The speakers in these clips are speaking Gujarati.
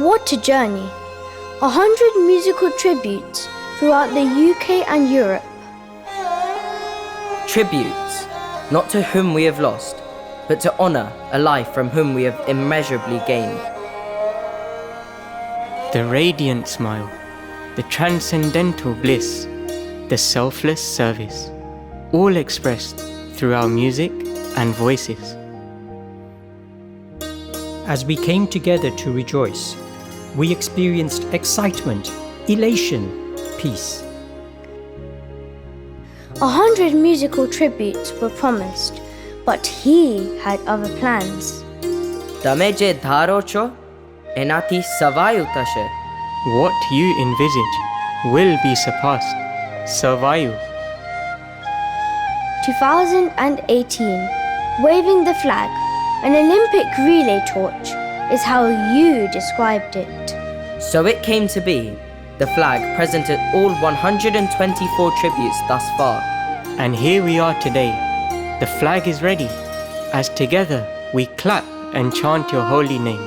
What a journey! 100 musical tributes throughout the UK and Europe. Tributes, not to whom we have lost, but to honour a life from whom we have immeasurably gained. The radiant smile, the transcendental bliss, the selfless service, all expressed through our music and voices. As we came together to rejoice, we experienced excitement, elation, peace. 100 musical tributes were promised, but he had other plans. Tame je dharo cho, enati Savāyu thashe. What you envisage will be surpassed. Savāyu. 2018, waving the flag, an Olympic relay torch, is how you described it. So it came to be. The flag present at all 124 tributes thus far. And here we are today. The flag is ready, as together we clap and chant your holy name.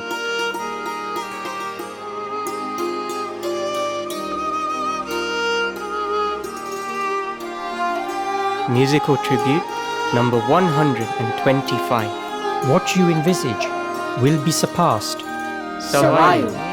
Musical tribute number 125. What you envisage will be surpassed. Savāyu.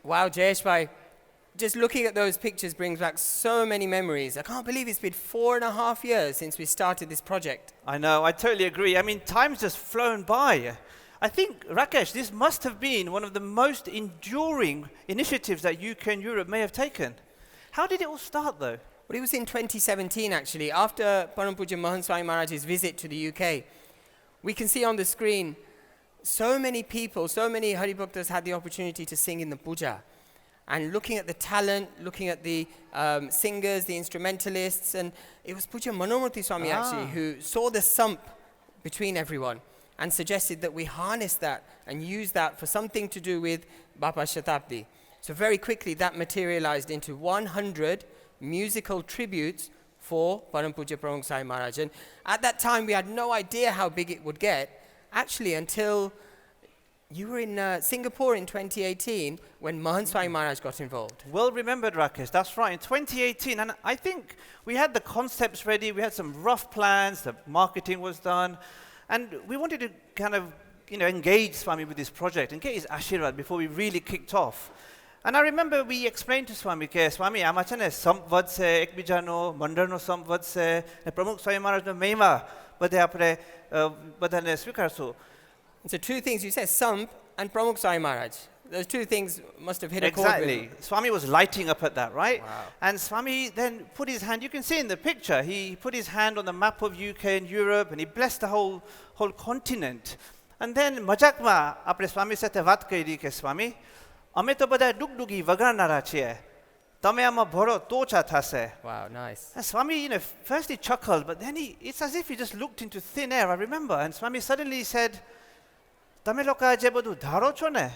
Wow, Jayesh bhai, just looking at those pictures brings back so many memories. I can't believe it's been 4.5 years since we started this project. I know, I totally agree. I mean, time's just flown by. I think, Rakesh, this must have been one of the most enduring initiatives that UK and Europe may have taken. How did it all start, though? Well, it was in 2017, actually, after Param Puja Mahan Swami Maharaj's visit to the UK. We can see on the screen so many people, so many Haribhaktas had the opportunity to sing in the puja. And looking at the talent, looking at the singers, the instrumentalists, and it was Puja Manomurthy Swami actually who saw the sump between everyone and suggested that we harness that and use that for something to do with BAPS Shatabdi. So very quickly that materialized into 100 musical tributes for Param Puja Pramukh Swami Maharaj. And at that time we had no idea how big it would get, actually until you were in Singapore in 2018 when Mahan Swami Maharaj got involved. Well remembered, Rakesh. That's right, in 2018. And I think we had the concepts ready, we had some rough plans, the marketing was done, and we wanted to kind of, engage Swami with this project and get his ashirwad before we really kicked off. And I remember we explained to Swami, Swami, આમાં છે ને સંપવદ છે એકબીજાનો મંડળનો સંપવદ છે ને પ્રમુખ સ્વામી મહારાજનો મહિમા બધે આપણે બધાને સ્વીકારશું. So two things you said, Samp and Pramukh Swami Maharaj. Those two things must have hit a chord with him. Exactly. Swami was lighting up at that, right? Wow. And Swami then put his hand, you can see in the picture, he put his hand on the map of UK and Europe and he blessed the whole continent. And then મજાકમાં આપણે સ્વામી સાથે વાત કરી કે સ્વામી અમે તો બધા ડુગડુગી વગાડનારા છીએ, તમે આમાં ભરો તો ચા થશે. Wow, nice. And Swami, first he chuckled, but then it's as if he just looked into thin air, I remember. And Swami suddenly said, તમે લોકો જે બધું ધારો છો ને,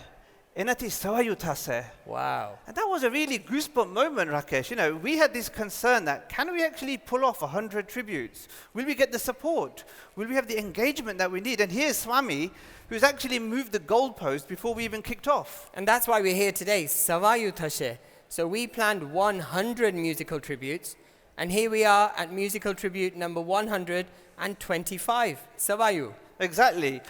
એનાથી સવાયું થશે. Wow. And that was a really goosebump moment, Rakesh. We had this concern that can we actually pull off 100 tributes? Will we get the support? Will we have the engagement that we need? And here's Swami, who's actually moved the goalpost before we even kicked off. And that's why we're here today, Savāyu thashe. So we planned 100 musical tributes, and here we are at musical tribute number 125, Savāyu. Exactly.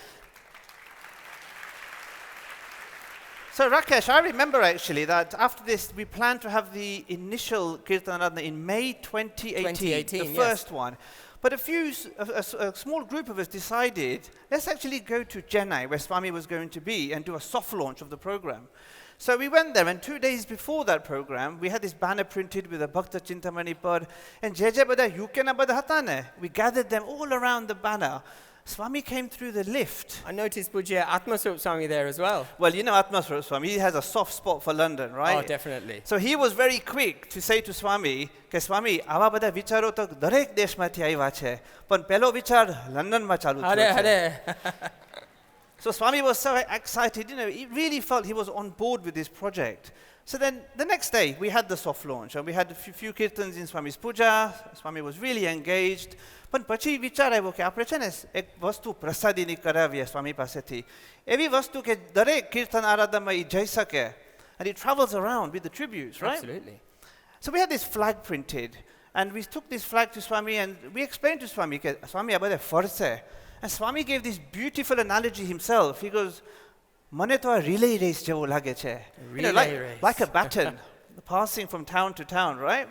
So Rakesh, I remember actually that after this, we planned to have the initial Kirtan Aradhana in May 2018, the first one. But a small group of us decided, let's actually go to Chennai, where Swami was going to be, and do a soft launch of the program. So we went there, and 2 days before that program, we had this banner printed with a Bhaktachintamani pad, and we gathered them all around the banner. Swami came through the lift. I noticed Pujya Atmaswarup Swami there as well. Well, Atmaswarup Swami, he has a soft spot for London, right? Oh, definitely. So he was very quick to say to Swami, કે સ્વામી આવા બધા વિચારો તો દરેક દેશમાંથી આવ્યા છે, પણ પહેલો વિચાર લંડનમાં ચાલુ થયો છે. So Swami was so excited, he really felt he was on board with this project. So then the next day we had the soft launch and we had a few kirtans in Swami's puja. Swami was really engaged. પણ પછી વિચાર આવ્યો કે આપણે છે ને એક વસ્તુ પ્રસાદીની કરાવીએ સ્વામી પાસેથી, એવી વસ્તુ કે દરેક કીર્તન આરાધનામાં એ જઈ શકે. And it travels around with the tributes, right? Absolutely. So we had this flag printed and we took this flag to Swami and we explained to Swami કે સ્વામી આ બધા ફરશે. And Swami gave this beautiful analogy himself. He goes, મને તો આ relay race જેવો લાગે છે. Like a baton passing from town to town, right?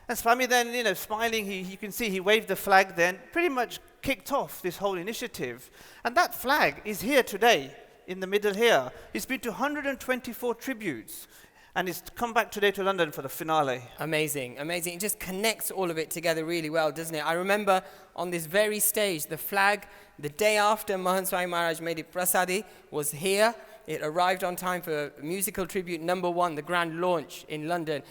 And Swami then, smiling, you can see he waved the flag then, pretty much kicked off this whole initiative. And that flag is here today, in the middle here. It's been to 124 tributes. And it's come back today to London for the finale. Amazing, amazing. It just connects all of it together really well, doesn't it? I remember on this very stage, the flag, the day after Mahan Swami Maharaj made it prasadi, was here. It arrived on time for musical tribute number 1, the grand launch in London.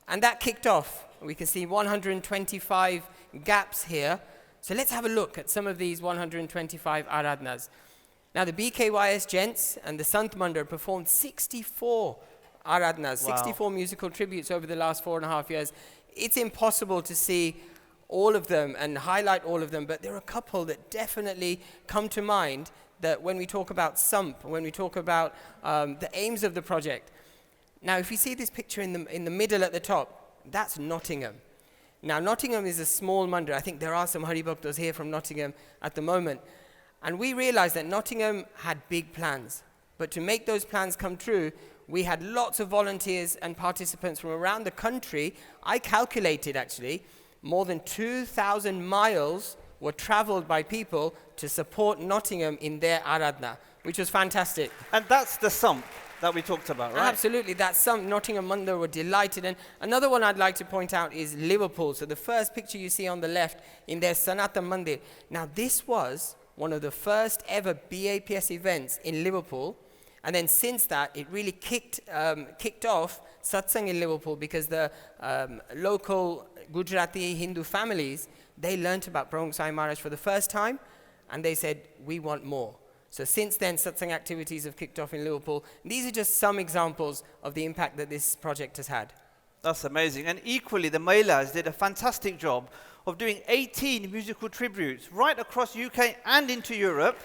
And that kicked off. We can see 125 gaps here. So let's have a look at some of these 125 aradhanas. Now the BKYS gents and the Sant Mandir performed 64 aradhanas, wow. 64 musical tributes over the last 4.5 years. It's impossible to see all of them and highlight all of them, but there are a couple that definitely come to mind that when we talk about SUMP, when we talk about the aims of the project. Now if you see this picture in the middle at the top, that's Nottingham. Now Nottingham is a small mandir. I think there are some Hari Bhaktas here from Nottingham at the moment. And we realized that Nottingham had big plans. But to make those plans come true, We had lots of volunteers and participants from around the country. I calculated actually, more than 2,000 miles were travelled by people to support Nottingham in their Aradhana, which was fantastic. And that's the sum that we talked about, right? Absolutely, that's some. Nottingham Mandir were delighted. And another one I'd like to point out is Liverpool. So the first picture you see on the left in their Sanatan Mandir. Now this was one of the first ever BAPS events in Liverpool. And then since that, it really kicked off satsang in Liverpool, because the local Gujarati Hindu families, they learnt about Pramukh Swami Maharaj for the first time, and they said, we want more. So since then, satsang activities have kicked off in Liverpool. These are just some examples of the impact that this project has had. That's amazing. And equally, the Mailas did a fantastic job of doing 18 musical tributes right across UK and into Europe,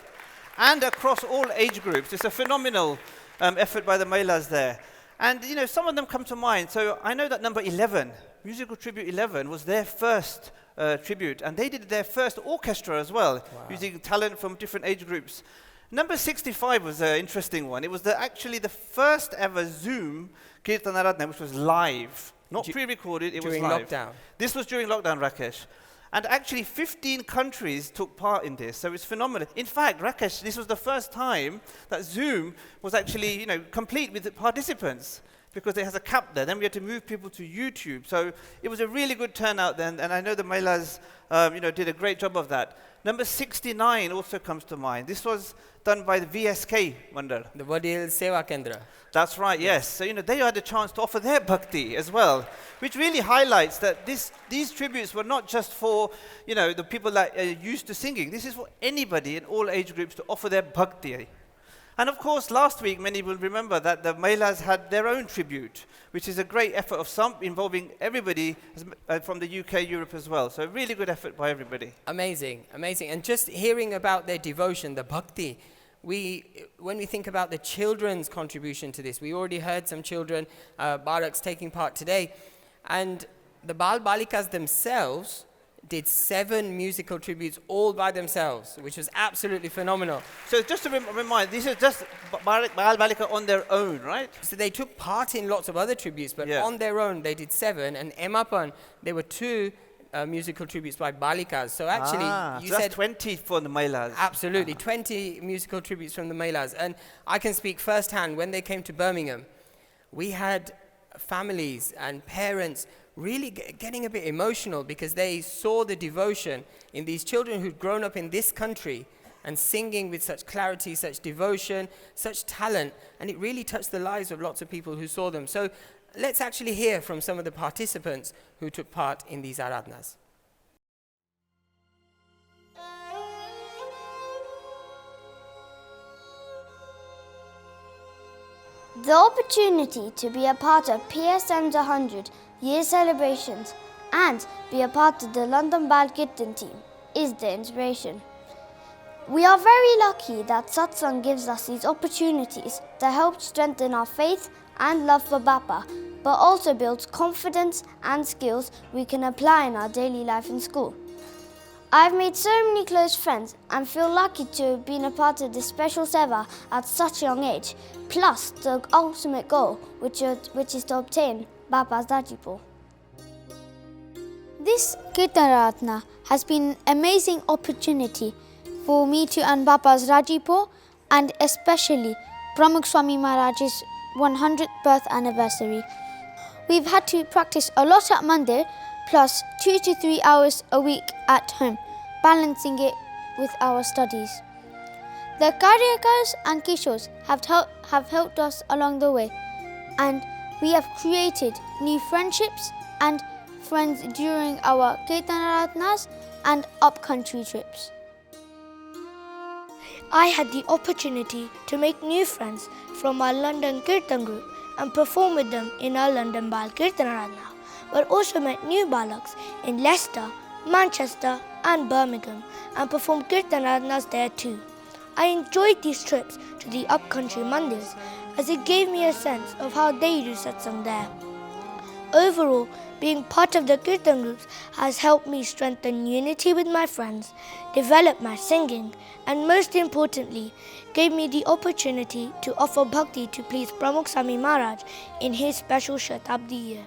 and across all age groups. It's a phenomenal effort by the Mailas there. And, you know, some of them come to mind. So I know that number 11, Musical Tribute 11, was their first tribute. And they did their first orchestra as well, using talent from different age groups. Number 65 was an interesting one. It was actually the first ever Zoom Kirtan Aradhana, which was live. Not pre-recorded, it was live. During lockdown. This was during lockdown, Rakesh. And actually 15 countries took part in this, so it's phenomenal. In fact, Rakesh, this was the first time that Zoom was actually, you know, complete with the participants, because it has a cap there. Then we had to move people to YouTube. So it was a really good turnout then, and I know the Mailas, you know, did a great job of that. Number 69 also comes to mind. This was done by the VSK Mandir. The Vadil Seva Kendra. That's right, yes. So, you know, they had a chance to offer their bhakti as well, which really highlights that these tributes were not just for, you know, the people that are used to singing. This is for anybody in all age groups to offer their bhakti. And of course, last week, many will remember that the Mailas had their own tribute, which is a great effort of some involving everybody from the UK, Europe as well. So a really good effort by everybody. Amazing, amazing. And just hearing about their devotion, the bhakti, when we think about the children's contribution to this, we already heard some children, Baraks, taking part today. And the Bal Balikas themselves did 7 musical tributes all by themselves, which was absolutely phenomenal. So just to remind, these are just Bal Balika on their own, right? So they took part in lots of other tributes, but on their own they did 7. And Emapan, there were 2 musical tributes by Balikas. So actually, you so said 20 for the Mailas. Absolutely, 20 musical tributes from the Mailas. And I can speak firsthand, when they came to Birmingham, we had families and parents really getting a bit emotional, because they saw the devotion in these children who'd grown up in this country and singing with such clarity, such devotion, such talent, and it really touched the lives of lots of people who saw them. So let's actually hear from some of the participants who took part in these Aradhanas. The opportunity to be a part of PSM's 100 year celebrations and be a part of the London Bal Kirtan team is the inspiration. We are very lucky that satsang gives us these opportunities that help strengthen our faith and love for Bapa, but also builds confidence and skills we can apply in our daily life in school. I've made so many close friends and feel lucky to have been a part of this special seva at such a young age, plus the ultimate goal, which is to obtain Bapa's Rajipo. This Kirtan Aradhana has been an amazing opportunity for me to earn Bapa's Rajipo, and especially Pramukh Swami Maharaj's 100th birth anniversary. We've had to practice a lot at Mandir, plus 2 to 3 hours a week at home, balancing it with our studies. The Karyakas and Kishors have helped us along the way, and we have created new friendships and friends during our Kirtan Aradhanas and up-country trips. I had the opportunity to make new friends from our London Kirtan group and perform with them in our London Bal Kirtan Aradhana, but also met new Balaks in Leicester, Manchester and Birmingham and performed Kirtan Aradhanas there too. I enjoyed these trips to the up-country mandirs as it gave me a sense of how they do satsang there. Overall, being part of the Kirtan groups has helped me strengthen unity with my friends, develop my singing, and most importantly, gave me the opportunity to offer bhakti to please Pramukh Swami Maharaj in his special Shatabdi year.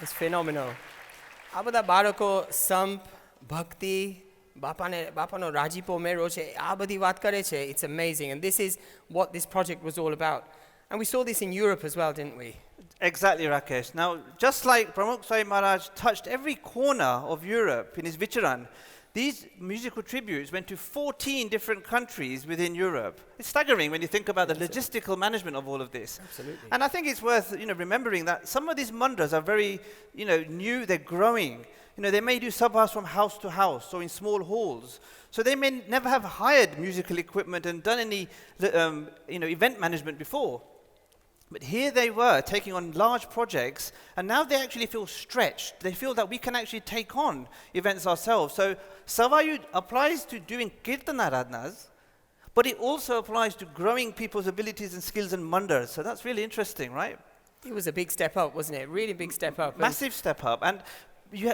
It's phenomenal. આ બધા બાળકો સંપ ભક્તિ બાપાનો રાજીપો મેળો છે આ બધી વાત કરે છે. It's amazing, and this is what this project was all about. And we saw this in Europe as well, didn't we? Exactly, Rakesh. Now, just like Pramukh Swami Maharaj touched every corner of Europe in his Vicharan, these musical tributes went to 14 different countries within Europe. It's staggering when you think about the logistical management of all of this. Absolutely. And I think it's worth remembering that some of these mandras are very new, they're growing. They may do sabhas from house to house or in small halls. So they may never have hired musical equipment and done any event management before. But here they were taking on large projects, and now they actually feel stretched. They feel that we can actually take on events ourselves. So Savāyu applies to doing Kirtan Aradhanas, but it also applies to growing people's abilities and skills in mandars. So that's really interesting, right? It was a big step up, wasn't it? Really big step up. Massive step up. And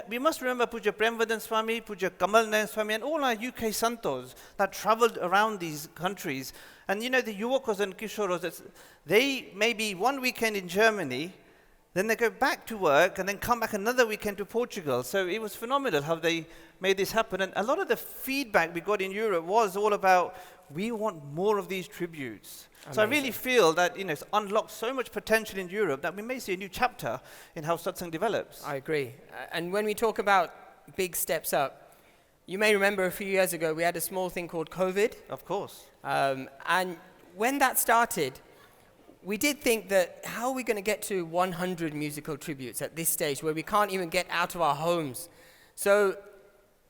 we must remember Puja Premvadan Swami, Puja Kamal Nayan Swami, and all our UK Santos that traveled around these countries. And the Yuvakos and Kishoros, they may be one weekend in Germany, then they go back to work and then come back another weekend to Portugal. So it was phenomenal how they made this happen. And a lot of the feedback we got in Europe was all about, we want more of these tributes. Amazing. So I really feel that it's unlocked so much potential in Europe that we may see a new chapter in how satsang develops. I agree. And when we talk about big steps up, you may remember a few years ago we had a small thing called COVID. Of course. And when that started, we did think that how are we going to get to 100 musical tributes at this stage where we can't even get out of our homes? So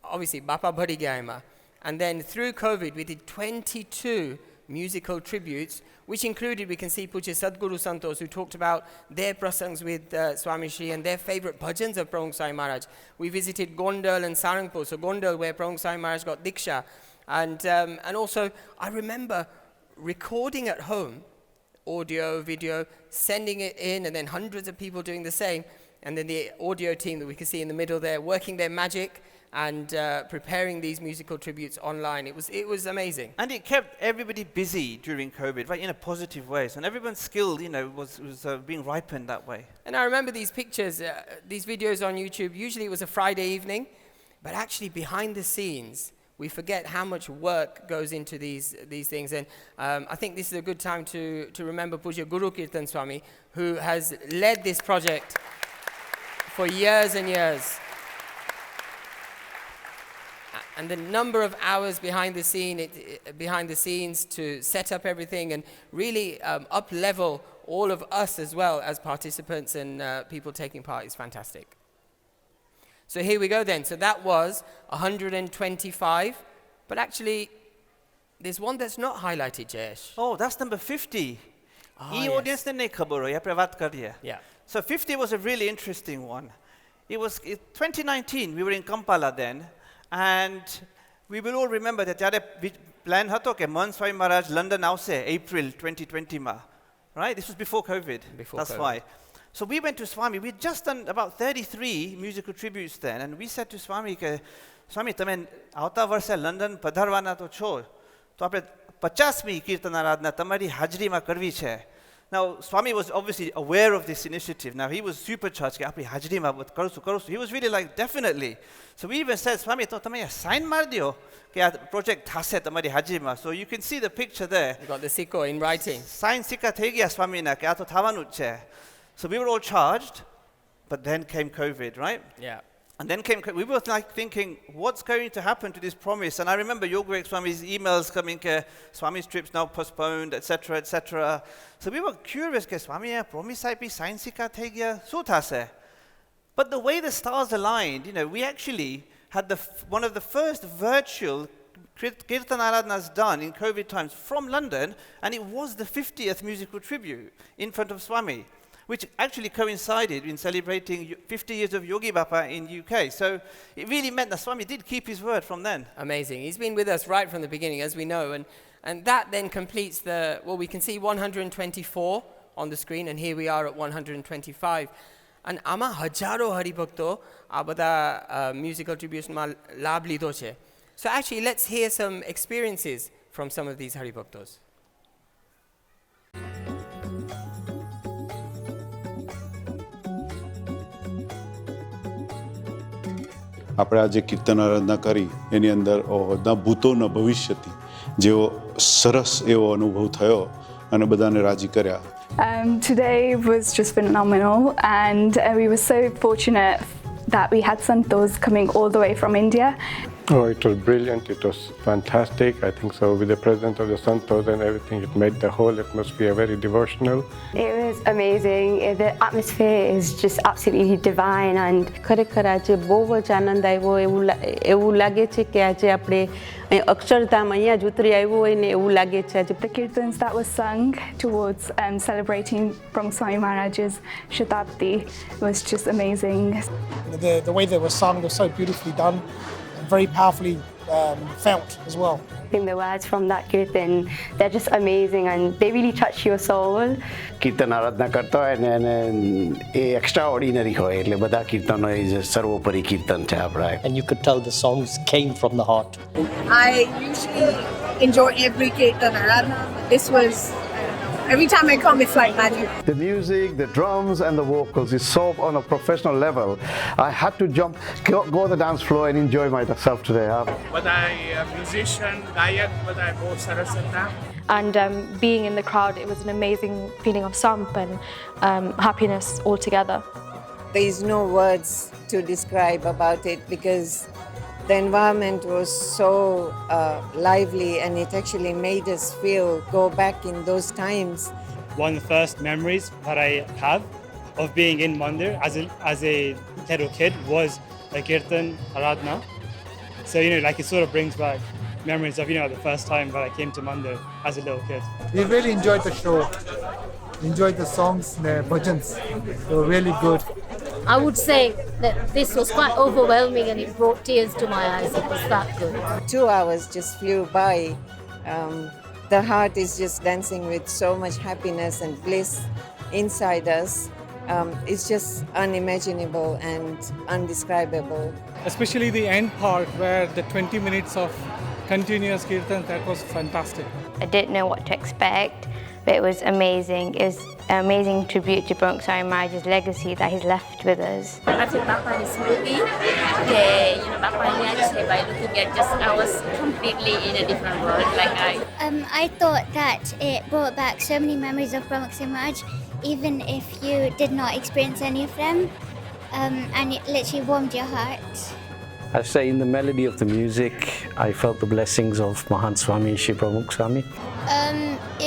obviously, Bapa Bhadi Gaima. And then through COVID, we did 22 musical tributes, which included, we can see Puja Sadguru Santos, who talked about their prasangs with Swami Shri and their favorite bhajans of Pramukh Swami Maharaj. We visited Gondal and Sarangpur, so Gondal where Pramukh Swami Maharaj got Diksha. And also, I remember recording at home, audio, video, sending it in, and then hundreds of people doing the same. And then the audio team that we can see in the middle there, working their magic and preparing these musical tributes online. It was amazing. And it kept everybody busy during COVID, right, in a positive way. So everyone's skill, was being ripened that way. And I remember these pictures, these videos on YouTube. Usually it was a Friday evening, but actually behind the scenes, we forget how much work goes into these things. And I think this is a good time to remember Puja Guru Kirtan Swami, who has led this project for years and years. And the number of hours behind the scenes to set up everything and really up-level all of us as well as participants and people taking part is fantastic. So here we go then. So that was 125. But actually, there's one that's not highlighted, Jayesh. Oh, that's number 50. Audience yes. Yeah. So 50 was a really interesting one. It was 2019. We were in Kampala then. And we will all remember that plan hato ke Man Swami Maharaj London avse April 2020 ma. Right? This was before COVID. That's why. So we went to Swami. We'd just done about 33 musical tributes then. And we said to Swami, Swami, tame avta varse London padharwana to છો. તો આપણે 50મી કીર્તન આરાધના તમારી હાજરીમાં કરવી છે. Now, Swami was obviously aware of this initiative. Now, he was supercharged. He was really like, definitely. So we even said, Swami, to tame sign mar diyo ke a project thase tamari hajrima. So you can see the picture there. You got the sikko in writing. Sign sikka thei gaya Swami na ke a to thawanu che. So we were all charged, but then came COVID, right? Yeah. And then we were like thinking, what's going to happen to this promise? And I remember Yogavek Swami's emails coming, Swami's trips now postponed, etc., etc. So we were curious, Swami, promise I be sign sikka thei gaya, su thase. But the way the stars aligned, we actually had one of the first virtual Kirtan Aradhanas done in COVID times from London, and it was the 50th musical tribute in front of Swami. which actually coincided in celebrating 50 years of Yogi Bapa in UK. So it really meant that Swami did keep his word from then. Amazing. He's been with us right from the beginning, as we know, and that then completes we can see 124 on the screen, and here we are at 125. And ama hajaro haribhakto આ બધા music contribution માં લાભ લીધો છે. So actually, let's hear some experiences from some of these haribhaktos. આપણે આજે કીર્તન આરાધના કરી એની અંદર બધા ભૂતોના ભવિષ્યથી જેવો સરસ એવો અનુભવ થયો અને બધાને રાજી કર્યા. Today was just phenomenal, and we were so fortunate that we had santos coming all the way from India. Oh, it was brilliant. It was fantastic. I think so. With the presence of the santos and everything, it made the whole atmosphere very devotional. It was amazing. The atmosphere is just absolutely divine, and ખરેખર આજે બહુ જ આનંદ આવ્યો. એવું લાગે છે કે આજે આપણે અક્ષરધામ અહીંયા જ ઉતરી આવ્યો હોય ને એવું લાગે છે આજે. The kirtans that were sung towards celebrating Pramukh Swami Maharaj's Shatabdi was just amazing. The way they were sung was so beautifully done. Very powerfully felt as well. I think the words from that kirtan, they're just amazing and they really touch your soul. કીર્તન આરાધના કરતા હોય ને અને એ એક્સ્ટ્રા ઓર્ડિનરી હોય એટલે બધા કીર્તનો એ સર્વોપરી કીર્તન છે આપણા. And you could tell the songs came from the heart. I usually enjoy every kirtan aradhana. This was, every time I come, it's like magic. The music, the drums and the vocals is so on a professional level. I had to go to the dance floor and enjoy myself today. બધા musician, ગાયક બધા બહુ સરસ હતા. And being in the crowd, it was an amazing feeling of samp and happiness altogether. There is no words to describe about it because the environment was so lively, and it actually made us go back in those times. One of the first memories that I have of being in Mandir as a little kid was a Kirtan Aradhana. So, like it sort of brings back memories of, the first time that I came to Mandir as a little kid. We really enjoyed the show. Enjoyed the songs, the bhajans. They were really good. I would say that this was quite overwhelming and it brought tears to my eyes. It was that good. 2 hours just flew by. The heart is just dancing with so much happiness and bliss inside us. It's just unimaginable and undescribable. Especially the end part where the 20 minutes of continuous kirtan, that was fantastic. I didn't know what to expect, but it was amazing. It was an amazing tribute to Pramukh Swami Maharaj's legacy that he's left with us. I think Bapa is movie. Bapa by looking at I was completely in a different world. I thought that it brought back so many memories of Pramukh Swami Maharaj, even if you did not experience any of them, and it literally warmed your heart. I say in the melody of the music, I felt the blessings of Mahan Swami Shri Pramukh Swami.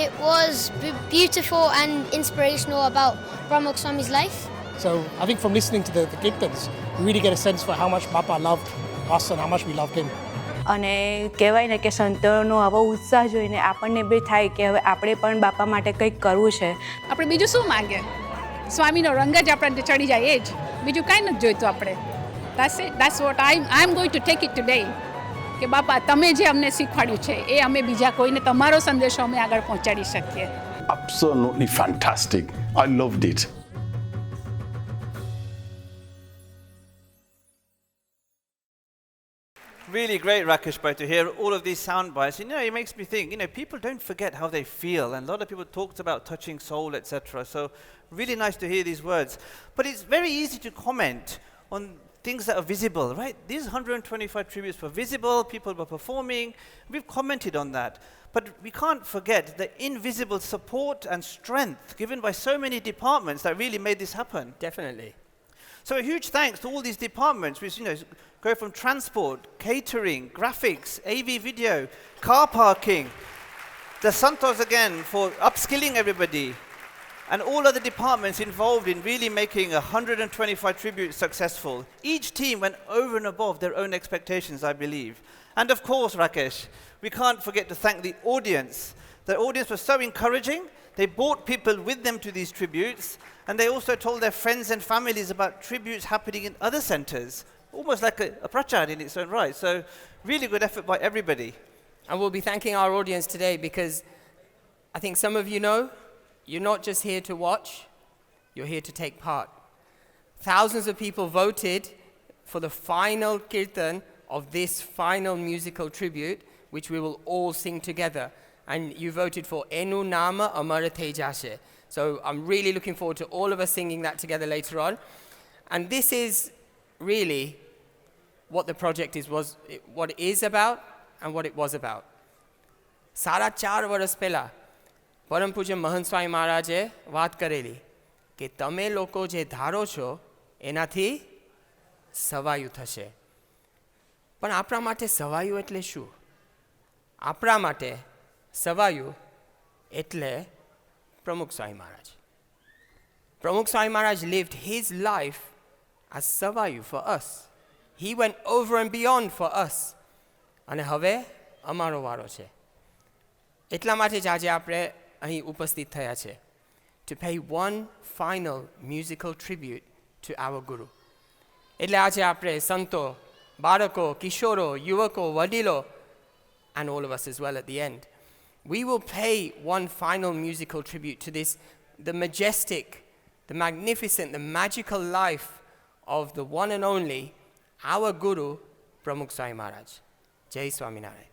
It was beautiful and inspirational about Pramukh Swami's life. So I think from listening to the kirtans, you really get a sense for how much Bapa loved us and how much we loved him. અને કહેવાય ને કે સંતોનો આવો ઉત્સાહ જોઈને આપણને બી થાય કે હવે આપણે પણ બાપા માટે કંઈક કરવું છે. આપણે બીજું શું માંગે? સ્વામીનો રંગ જ આપણને ચડી જાય એ જ. બીજું કાંઈ નથી જોઈતું આપણે. That's it. That's what I'm going to take it today. કે બાપા તમે જે અમને શીખવાડ્યું છે એ અમે બીજા કોઈને તમારો સંદેશો અમે આગળ પહોંચાડી શકીએ. Absolutely fantastic. I loved it. Really great, Rakesh, to hear all of these sound bites. It makes me think, people don't forget how they feel, and a lot of people talked about touching soul, etc. So really nice to hear these words. But it's very easy to comment on things that are visible, right? These 125 tributes were visible, people were performing, we've commented on that. But we can't forget the invisible support and strength given by so many departments that really made this happen. Definitely. So a huge thanks to all these departments, which go from transport, catering, graphics, AV video, car parking, the Santos again for upskilling everybody, and all other departments involved in really making 125 tributes successful. Each team went over and above their own expectations, I believe. And of course, Rakesh, we can't forget to thank the audience. The audience was so encouraging. they brought people with them to these tributes, and they also told their friends and families about tributes happening in other centers, almost like a prachar in its own right. So really good effort by everybody. And we'll be thanking our audience today because I think some of you know, you're not just here to watch, you're here to take part. Thousands of people voted for the final kirtan of this final musical tribute, which we will all sing together. And you voted for Enu Nama Amara Tejashe. So I'm really looking forward to all of us singing that together later on. And this is really what the project what it is about and what it was about. Sara 4 વર્ષ પહેલા પરમ પૂજ્ય મહંત સ્વામી મહારાજે વાત કરેલી કે તમે લોકો જે ધારો છો એનાથી સવાયું થશે. પણ આપણા માટે સવાયું એટલે શું? આપણા માટે સવાયું એટલે પ્રમુખ સ્વામી મહારાજ. Pramukh Swami Maharaj lived his life as Savāyu for us. He went over and beyond for us. અને હવે અમારો વારો છે. એટલા માટે જ આજે આપણે અહીં ઉપસ્થિત થયા છે. To pay one final musical tribute to our Guru. એટલે આજે આપણે સંતો, બાળકો, કિશોરો, યુવકો, વડીલો, and all of us as well at the end. We will pay one final musical tribute to this, the majestic, the magnificent, the magical life of the one and only, our Guru, Pramukh Swami Maharaj. Jai Swaminarayan.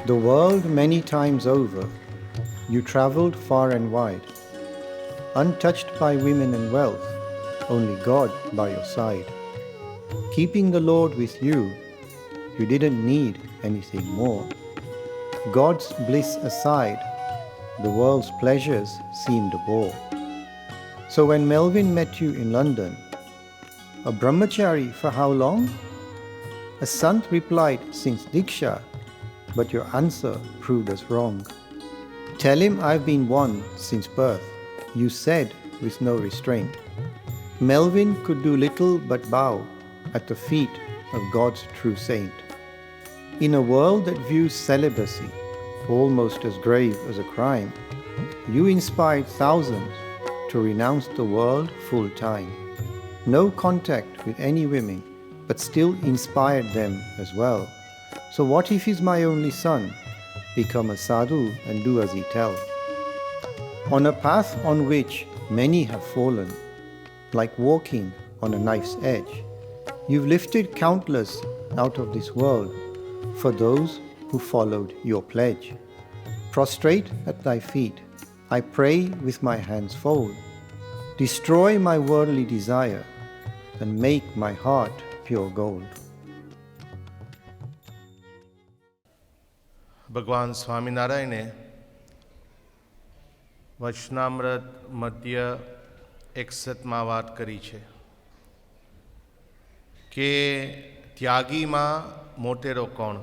The world many times over, you travelled far and wide, untouched by women and wealth, only God by your side. Keeping the Lord with you, you didn't need anything more. God's bliss aside, the world's pleasures seemed a bore. So when Melvin met you in London, a brahmachari for how long? A Sant replied, since Diksha, but your answer proved us wrong. Tell him I've been one since birth, you said with no restraint. Melvin could do little but bow at the feet of God's true saint. In a world that views celibacy almost as grave as a crime, you inspired thousands to renounce the world full time. No contact with any women, but still inspired them as well. So what if he's my only son? Become a sadhu and do as he tells. On a path on which many have fallen, like walking on a knife's edge, you've lifted countless out of this world for those who followed your pledge. Prostrate at thy feet, I pray with my hands fold. Destroy my worldly desire and make my heart pure gold. ભગવાન સ્વામિનારાયણે વચનામૃત મધ્ય 61માં વાત કરી છે કે ત્યાગીમાં મોટેરો કોણ.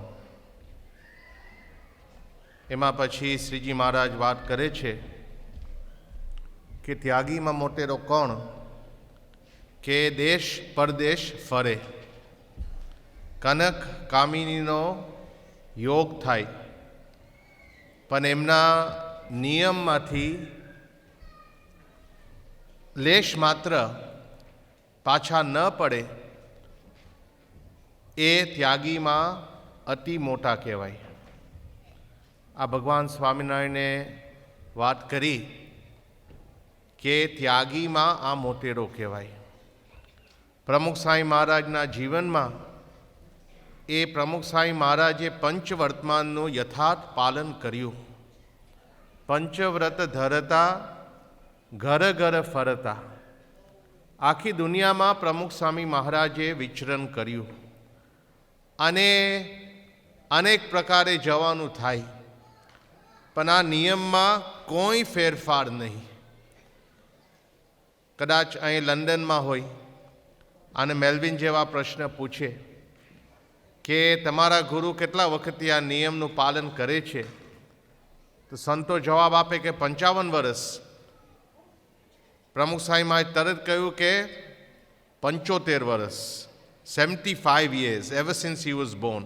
એમાં પછી શ્રીજી મહારાજ વાત કરે છે કે ત્યાગીમાં મોટેરો કોણ કે દેશ પરદેશ ફરે, કનક કામિનીનો યોગ થાય પણ એમના નિયમમાંથી લેશ માત્ર પાછા ન પડે, એ ત્યાગીમાં અતિ મોટા કહેવાય. આ ભગવાન સ્વામિનારાયણે વાત કરી કે ત્યાગીમાં આ મોટેરો કહેવાય. પ્રમુખ સ્વામી મહારાજના જીવનમાં એ પ્રમુખ સ્વામી મહારાજે પંચવર્તમાનનું યથાર્થ પાલન કર્યું. પંચવ્રત ધરતા ઘર ઘર ફરતા આખી દુનિયામાં પ્રમુખ સ્વામી મહારાજે વિચરણ કર્યું અને અનેક પ્રકારે જવાનું થાય, પણ આ નિયમમાં કોઈ ફેરફાર નહીં. કદાચ અહીં લંડનમાં હોય અને મેલ્વિન જેવા પ્રશ્ન પૂછે કે તમારા ગુરુ કેટલા વખતથી આ નિયમનું પાલન કરે છે, તો સંતો જવાબ આપે કે 55 વર્ષ. પ્રમુખ સ્વામી મહારાજ તરત કહ્યું કે 75 વર્ષ, 75 years, ever since he was born.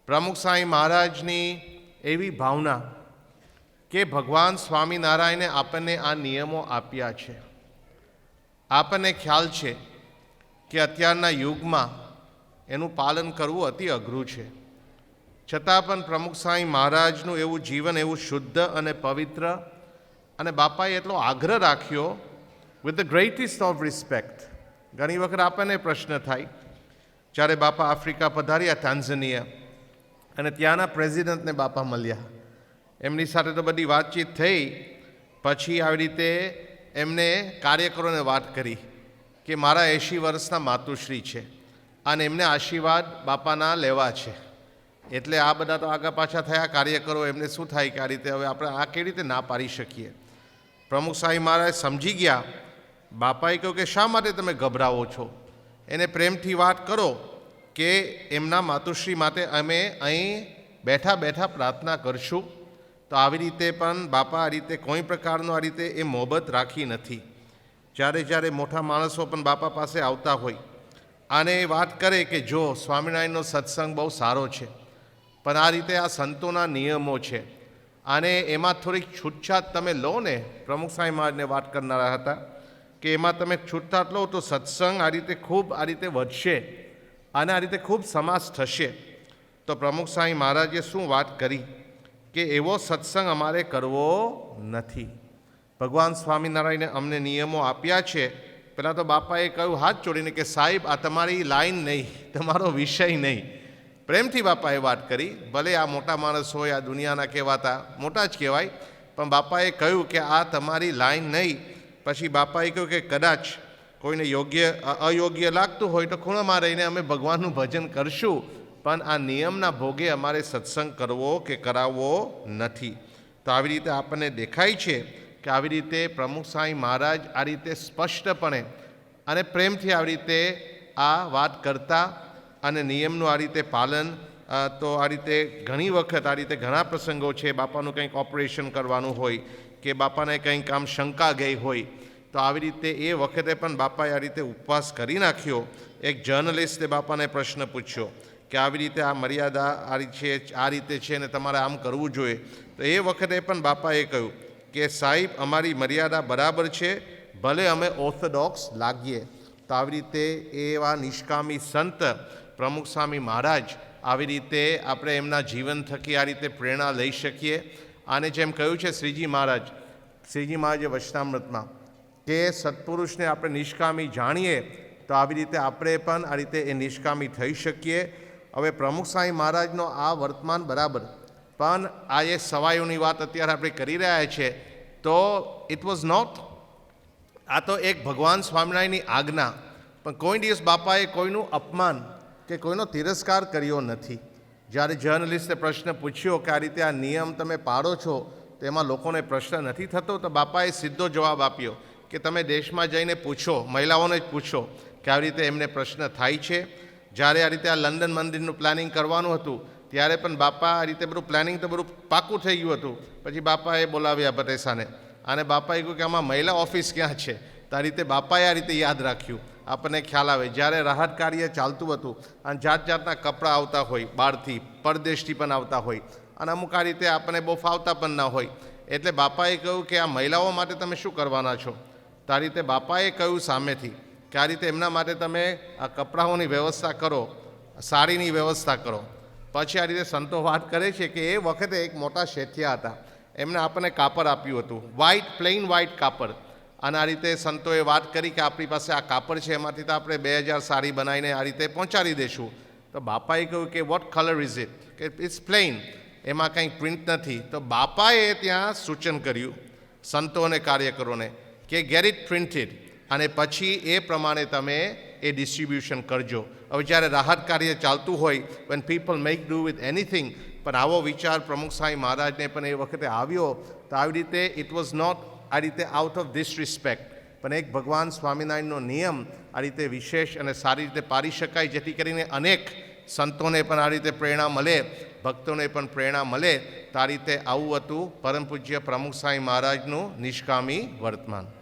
પ્રમુખ સ્વામી મહારાજની એવી ભાવના કે ભગવાન સ્વામિનારાયણે આપણને આ નિયમો આપ્યા છે. આપણને ખ્યાલ છે કે અત્યારના યુગમાં એનું પાલન કરવું અતિ અઘરું છે, છતાં પણ પ્રમુખ સ્વામી મહારાજનું એવું જીવન એવું શુદ્ધ અને પવિત્ર, અને બાપાએ એટલો આગ્રહ રાખ્યો with the greatest of respect. ઘણી વખત આપણને પ્રશ્ન થાય, જ્યારે બાપા આફ્રિકા પધાર્યા, તાન્ઝાનિયા, અને ત્યાંના પ્રેસિડેન્ટને બાપા મળ્યા, એમની સાથે તો બધી વાતચીત થઈ. પછી આવી રીતે એમને કાર્યકરોને વાત કરી કે મારા 80 વર્ષના માતુશ્રી છે અને એમને આશીર્વાદ બાપાના લેવા છે. એટલે આ બધા તો આગા પાછા થયા કાર્યકરો. એમને શું થાય કે આ રીતે હવે આપણે આ કેવી રીતે ના પાડી શકીએ. પ્રમુખ સ્વામી મહારાજ સમજી ગયા. બાપાએ કહ્યું કે શા માટે તમે ગભરાવો છો, એને પ્રેમથી વાત કરો કે એમના માતુશ્રી માટે અમે અહીં બેઠા બેઠા પ્રાર્થના કરશું. તો આવી રીતે પણ બાપા આ રીતે કોઈ પ્રકારનો આ રીતે એ મોહબત રાખી નથી. જ્યારે જ્યારે મોટા માણસો પણ બાપા પાસે આવતા હોય અને એ વાત કરે કે જો સ્વામિનારાયણનો સત્સંગ બહુ સારો છે, પણ આ રીતે આ સંતોના નિયમો છે અને એમાં થોડીક છૂટછાટ તમે લો ને. પ્રમુખ સ્વામી મહારાજને વાત કરનારા હતા કે એમાં તમે છૂટછાટ લો તો સત્સંગ આ રીતે ખૂબ આ રીતે વધશે અને આ રીતે ખૂબ સમાસ થશે. તો પ્રમુખ સ્વામી મહારાજે શું વાત કરી કે એવો સત્સંગ અમારે કરવો નથી. ભગવાન સ્વામિનારાયણે અમને નિયમો આપ્યા છે. પહેલાં તો બાપાએ કહ્યું હાથ જોડીને કે સાહેબ આ તમારી લાઈન નહીં, તમારો વિષય નહીં, પ્રેમથી બાપાએ વાત કરી. ભલે આ મોટા માણસ હોય, આ દુનિયાના કહેવાતા મોટા જ કહેવાય, પણ બાપાએ કહ્યું કે આ તમારી લાઈન નહીં. પછી બાપાએ કહ્યું કે કદાચ કોઈને અયોગ્ય લાગતું હોય તો ખૂણામાં રહીને અમે ભગવાનનું ભજન કરશું, પણ આ નિયમના ભોગે અમારે સત્સંગ કરવો કે કરાવવો નથી. તો આવી રીતે આપણને દેખાય છે કે આવી રીતે પ્રમુખ સ્વામી મહારાજ આ રીતે સ્પષ્ટપણે અને પ્રેમથી આવી રીતે આ વાત કરતા અને નિયમનું આ રીતે પાલન. તો આ રીતે ઘણી વખત આ રીતે ઘણા પ્રસંગો છે, બાપાનું કંઈક ઓપરેશન કરવાનું હોય કે બાપાને કંઈક આમ શંકા ગઈ હોય, તો આવી રીતે એ વખતે પણ બાપાએ આ રીતે ઉપવાસ કરી નાખ્યો. એક જર્નલિસ્ટે બાપાને પ્રશ્ન પૂછ્યો કે આવી રીતે આ મર્યાદા આ રીતે છે ને તમારે આમ કરવું જોઈએ. તો એ વખતે પણ બાપાએ કહ્યું કે સાહેબ, અમારી મર્યાદા બરાબર છે, ભલે અમે ઓર્થોડોક્સ લાગીએ. તો આવી રીતે એવા નિષ્કામી સંત પ્રમુખ સ્વામી મહારાજ, આવી રીતે આપણે એમના જીવન થકી આ રીતે પ્રેરણા લઈ શકીએ. અને જેમ કહ્યું છે શ્રીજી મહારાજે વચનામૃતમાં કે સત્પુરુષને આપણે નિષ્કામી જાણીએ તો આવી રીતે આપણે પણ આ રીતે એ નિષ્કામી થઈ શકીએ. હવે પ્રમુખ સ્વામી મહારાજનો આ વર્તમાન બરાબર, પણ આ જે સવાયુની વાત અત્યારે આપણે કરી રહ્યા છીએ, તો ઇટ વોઝ નોટ, આ તો એક ભગવાન સ્વામિનારાયણની આજ્ઞા. પણ કોઈ દિવસ બાપાએ કોઈનું અપમાન કે કોઈનો તિરસ્કાર કર્યો નથી. જ્યારે જર્નલિસ્ટે પ્રશ્ન પૂછ્યો કે આ રીતે આ નિયમ તમે પાળો છો તો એમાં લોકોને પ્રશ્ન નથી થતો, તો બાપાએ સીધો જવાબ આપ્યો કે તમે દેશમાં જઈને પૂછો, મહિલાઓને જ પૂછો કે આવી રીતે એમને પ્રશ્ન થાય છે. જ્યારે આ રીતે આ લંડન મંદિરનું પ્લાનિંગ કરવાનું હતું ત્યારે પણ બાપા આ રીતે બધું પ્લાનિંગ તો બધું પાકું થઈ ગયું હતું. પછી બાપાએ બોલાવ્યા ભટેસાને અને બાપાએ કહ્યું કે આમાં મહિલા ઓફિસ ક્યાં છે. તો આ રીતે બાપાએ આ રીતે યાદ રાખ્યું. આપણને ખ્યાલ આવે જ્યારે રાહત કાર્ય ચાલતું હતું અને જાત જાતના કપડાં આવતા હોય, બહારથી પરદેશથી પણ આવતા હોય, અને અમુક આ રીતે આપણને બહુ ફાવતા પણ ના હોય, એટલે બાપાએ કહ્યું કે આ મહિલાઓ માટે તમે શું કરવાના છો. તો આ રીતે બાપાએ કહ્યું સામેથી કે આ રીતે એમના માટે તમે આ કપડાઓની વ્યવસ્થા કરો, સાડીની વ્યવસ્થા કરો. પછી આ રીતે સંતો વાત કરે છે કે એ વખતે એક મોટા શેઠિયા હતા, એમને આપણને કાપડ આપ્યું હતું, પ્લેન વ્હાઇટ કાપડ. અને આ રીતે સંતોએ વાત કરી કે આપણી પાસે આ કાપડ છે, એમાંથી તો આપણે 2000 સાડી બનાવીને આ રીતે પહોંચાડી દઈશું. તો બાપાએ કહ્યું કે વોટ કલર ઇઝ ઇટ, કે ઇટ્સ પ્લેન, એમાં કંઈ પ્રિન્ટ નથી. તો બાપાએ ત્યાં સૂચન કર્યું સંતો અને કાર્યકરોને કે ગેટ ઇટ પ્રિન્ટેડ, અને પછી એ પ્રમાણે તમે એ ડિસ્ટ્રીબ્યુશન કરજો. હવે જ્યારે રાહત કાર્ય ચાલતું હોય, when people make do with anything, પણ આવો વિચાર પ્રમુખ સ્વામી મહારાજને પણ એ વખતે આવ્યો. તો આવી રીતે ઇટ વોઝ નોટ આ રીતે આઉટ ઓફ ડિસરિસ્પેક્ટ, પણ એક ભગવાન સ્વામિનારાયણનો નિયમ આ રીતે વિશેષ અને સારી રીતે પાળી શકાય, જેથી કરીને અનેક સંતોને પણ આ રીતે પ્રેરણા મળે, ભક્તોને પણ પ્રેરણા મળે. તો આ રીતે આવું હતું પરમ પૂજ્ય પ્રમુખ સ્વામી મહારાજનું નિષ્કામી વર્તમાન.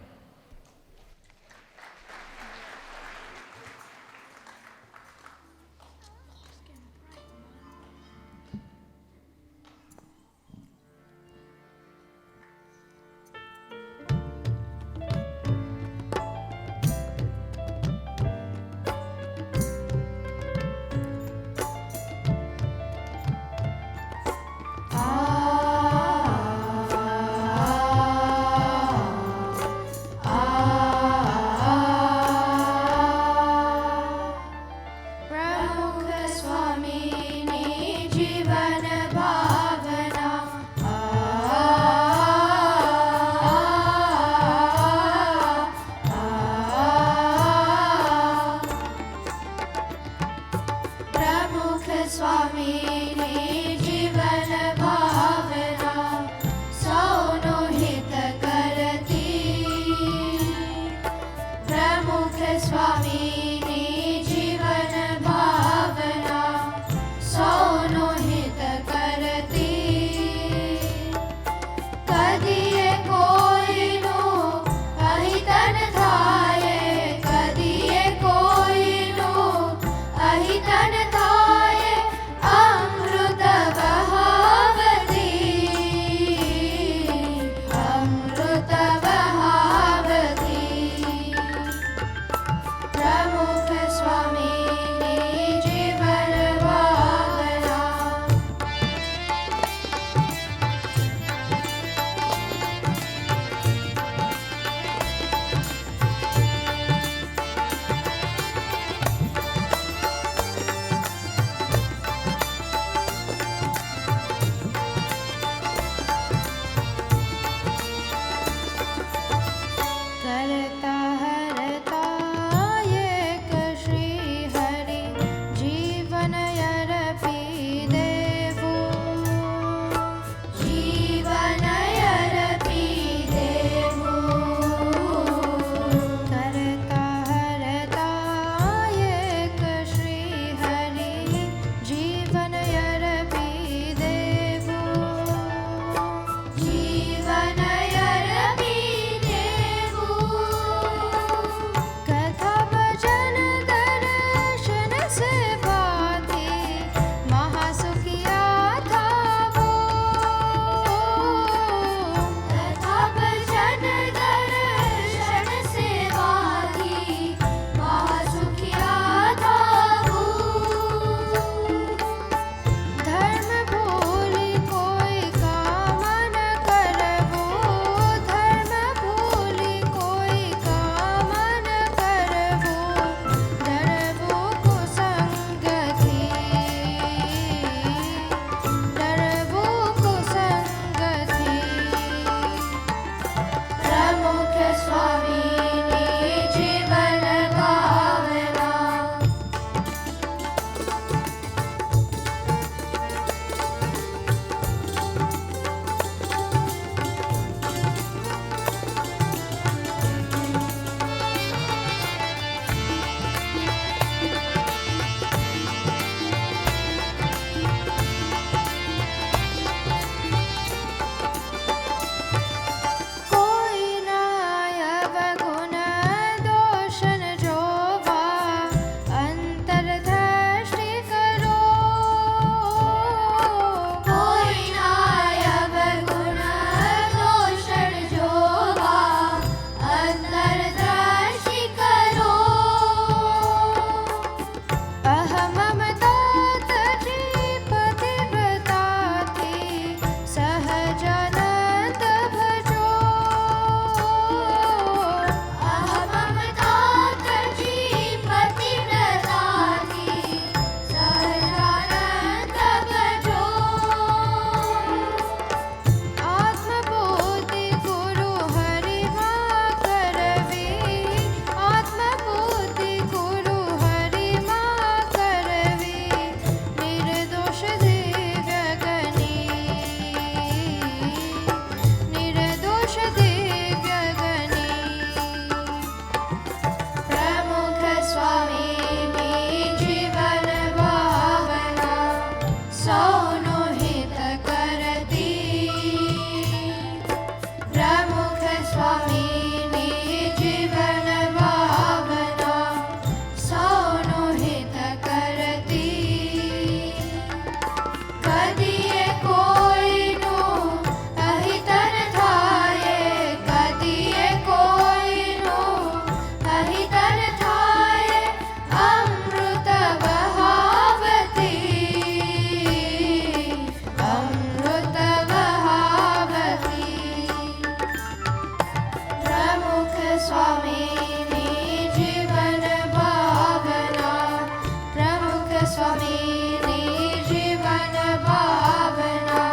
સ્વામીની જીવન ભાવના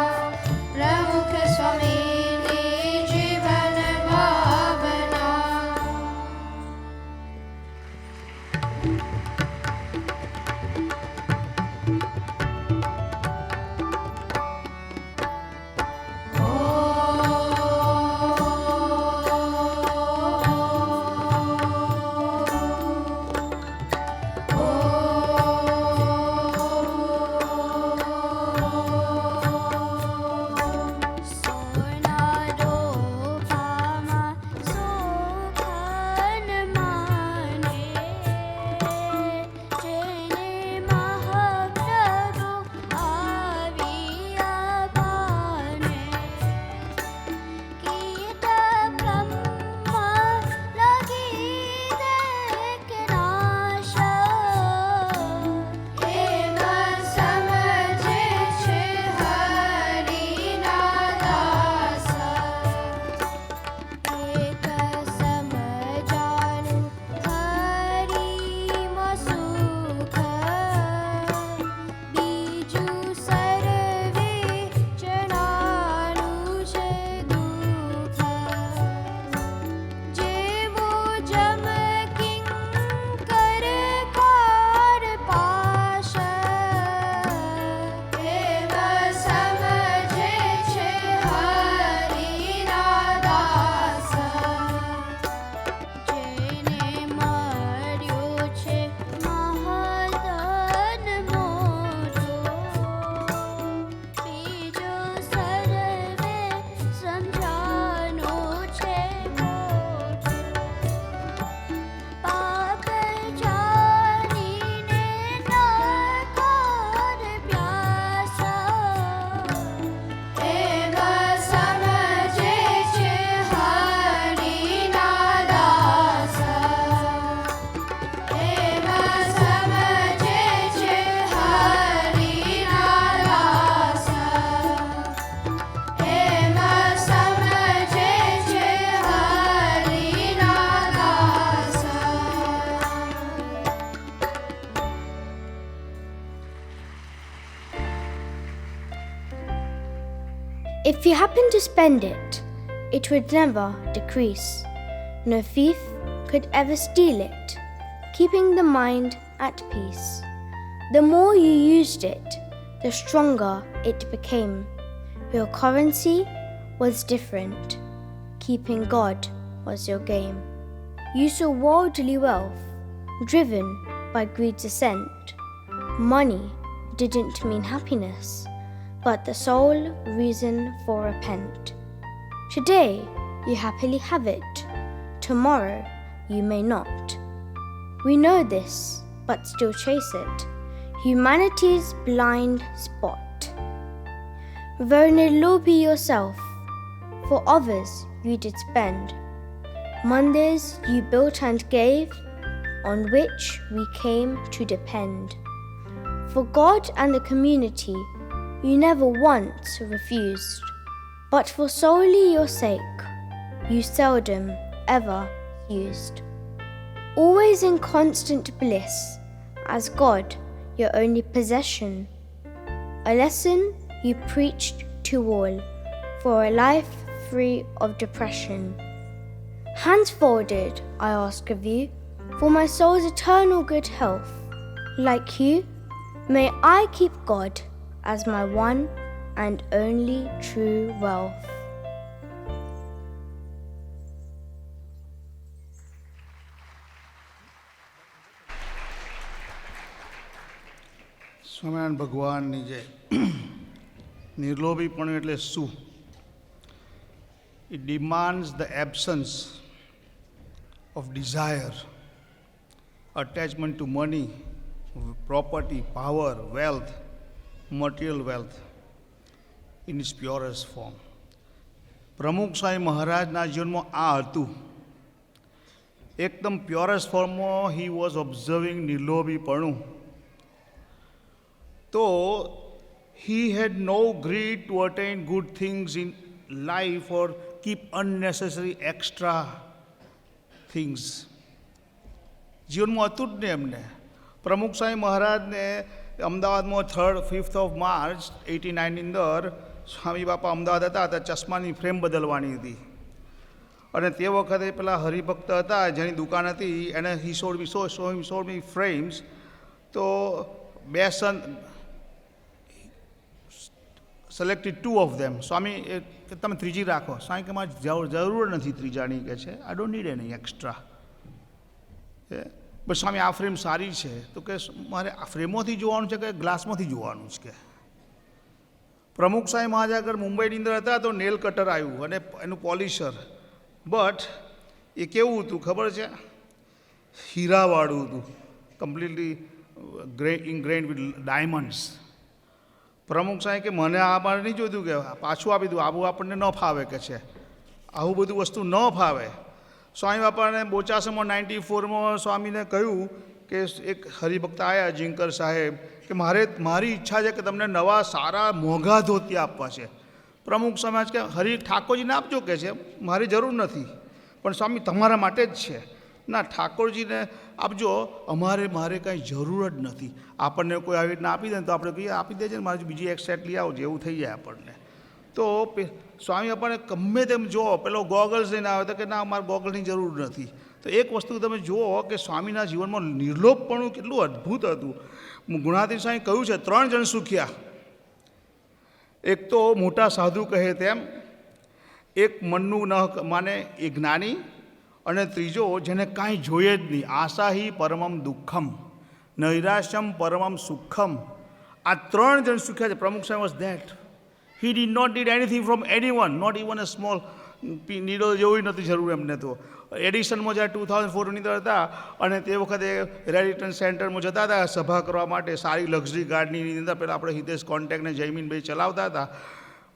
પ્રમુખ સ્વામીની જીવન ભાવના If you happen to spend it, it would never decrease. No thief could ever steal it, keeping the mind at peace. The more you used it, the stronger it became. Your currency was different. Keeping God was your game. You saw worldly wealth, driven by greed's ascent. Money didn't mean happiness, but the sole reason for repent. Today you happily have it, tomorrow you may not. We know this, but still chase it, humanity's blind spot. Vulnerable yourself, for others you did spend. Mandirs you built and gave, on which we came to depend. For God and the community you never once refused, but for solely your sake you seldom ever used. Always in constant bliss, as God your only possession. A lesson you preached to all, for a life free of depression. Hands folded, I ask of you, for my soul's eternal good health. Like you, may I keep God as my one and only true wealth. Swaminarayan ભગવાનની જે નિર્લોભીપણું એટલે શું? It demands the absence of desire, attachment to money, property, power, wealth, material wealth in its purest form. પ્રમુખ સ્વામી મહારાજના જીવનમાં આ હતું. એકદમ પ્યોરેસ્ટ ફોર્મમાં he was observing નિર્લોભીપણું. So he had no greed to attain good things in life or keep unnecessary extra things. જીવનમાં હતું જ ને એમને, પ્રમુખ સ્વામી મહારાજને અમદાવાદમાં 5th of March 89ની અંદર સ્વામી બાપા અમદાવાદ હતા તો ચશ્માની ફ્રેમ બદલવાની હતી અને તે વખતે પેલા હરિભક્ત હતા જેની દુકાન હતી એને હી સોલ્ડ મી ફ્રેમ્સ. તો બે selected 2 of them. સ્વામી કે તમે ત્રીજી રાખો. સ્વામી કે મારે જરૂર નથી ત્રીજાની કે છે, I don't need any extra. બસ સ્વામી આ ફ્રેમ સારી છે તો કે મારે આ ફ્રેમોથી જોવાનું છે કે ગ્લાસમાંથી જોવાનું છે કે. પ્રમુખ સ્વામી મહારાજ આગળ મુંબઈની અંદર હતા તો નેલ કટર આવ્યું અને એનું પોલિશર, બટ એ કેવું હતું ખબર છે, હીરાવાળું હતું, કમ્પ્લીટલી ઇન્ગ્રેન્ડ વિથ ડાયમંડ્સ. પ્રમુખ સાહેબ કે મને આ મારે નહીં જોઈતું કે પાછું આપી દઉં, આવું આપણને ન ફાવે કે છે, આવું બધું વસ્તુ ન ફાવે. સ્વામી બાપાને બોચાસમાં 94માં સ્વામીને કહ્યું કે એક હરિભક્ત આવ્યા જીંકર સાહેબ કે મારી ઈચ્છા છે કે તમને નવા સારા મોંઘા ધોતી આપવા છે. પ્રમુખ સમાજ કે હરિ ઠાકોરજીને આપજો કે છે, મારી જરૂર નથી, પણ સ્વામી તમારા માટે જ છે. ના, ઠાકોરજીને આપજો, મારે કાંઈ જરૂર જ નથી. આપણને કોઈ આવી રીતના આપી દે તો આપણે કહીએ આપી દેજે ને, મારે બીજી એક સેટ લઈ આવજો, એવું થઈ જાય આપણને. તો સ્વામી આપણને ગમે તેમ જુઓ, પેલો ગોગલ્સ લઈને આવે તો કે ના મારે ગોગલ્સની જરૂર નથી. તો એક વસ્તુ તમે જુઓ કે સ્વામીના જીવનમાં નિર્લોભપણું કેટલું અદ્ભુત હતું. ગુણાતીત સ્વામી કહ્યું છે 3 જણ સુખ્યા. એક તો મોટા સાધુ કહે તેમ, એક મનનું ન માને એ જ્ઞાની, અને ત્રીજો જેને કાંઈ જોઈએ જ નહીં, આશાહી પરમમ દુઃખમ નૈરાશ્યમ પરમમ સુખમ. આ 3 જણ સુખ્યા છે. Pramukh Swami was that. He did not need anything from anyone, not even a small needle જેવી નથી જરૂર એમને. તો એડિશનમાં જ્યારે 2004ની અંદર હતા અને તે વખતે રેડિટન સેન્ટરમાં જતા હતા સભા કરવા માટે, સારી લક્ઝરી ગાડીની અંદર પહેલાં આપણે હિતેશ કોન્ટેક્ટને જયમીનભાઈ ચલાવતા હતા,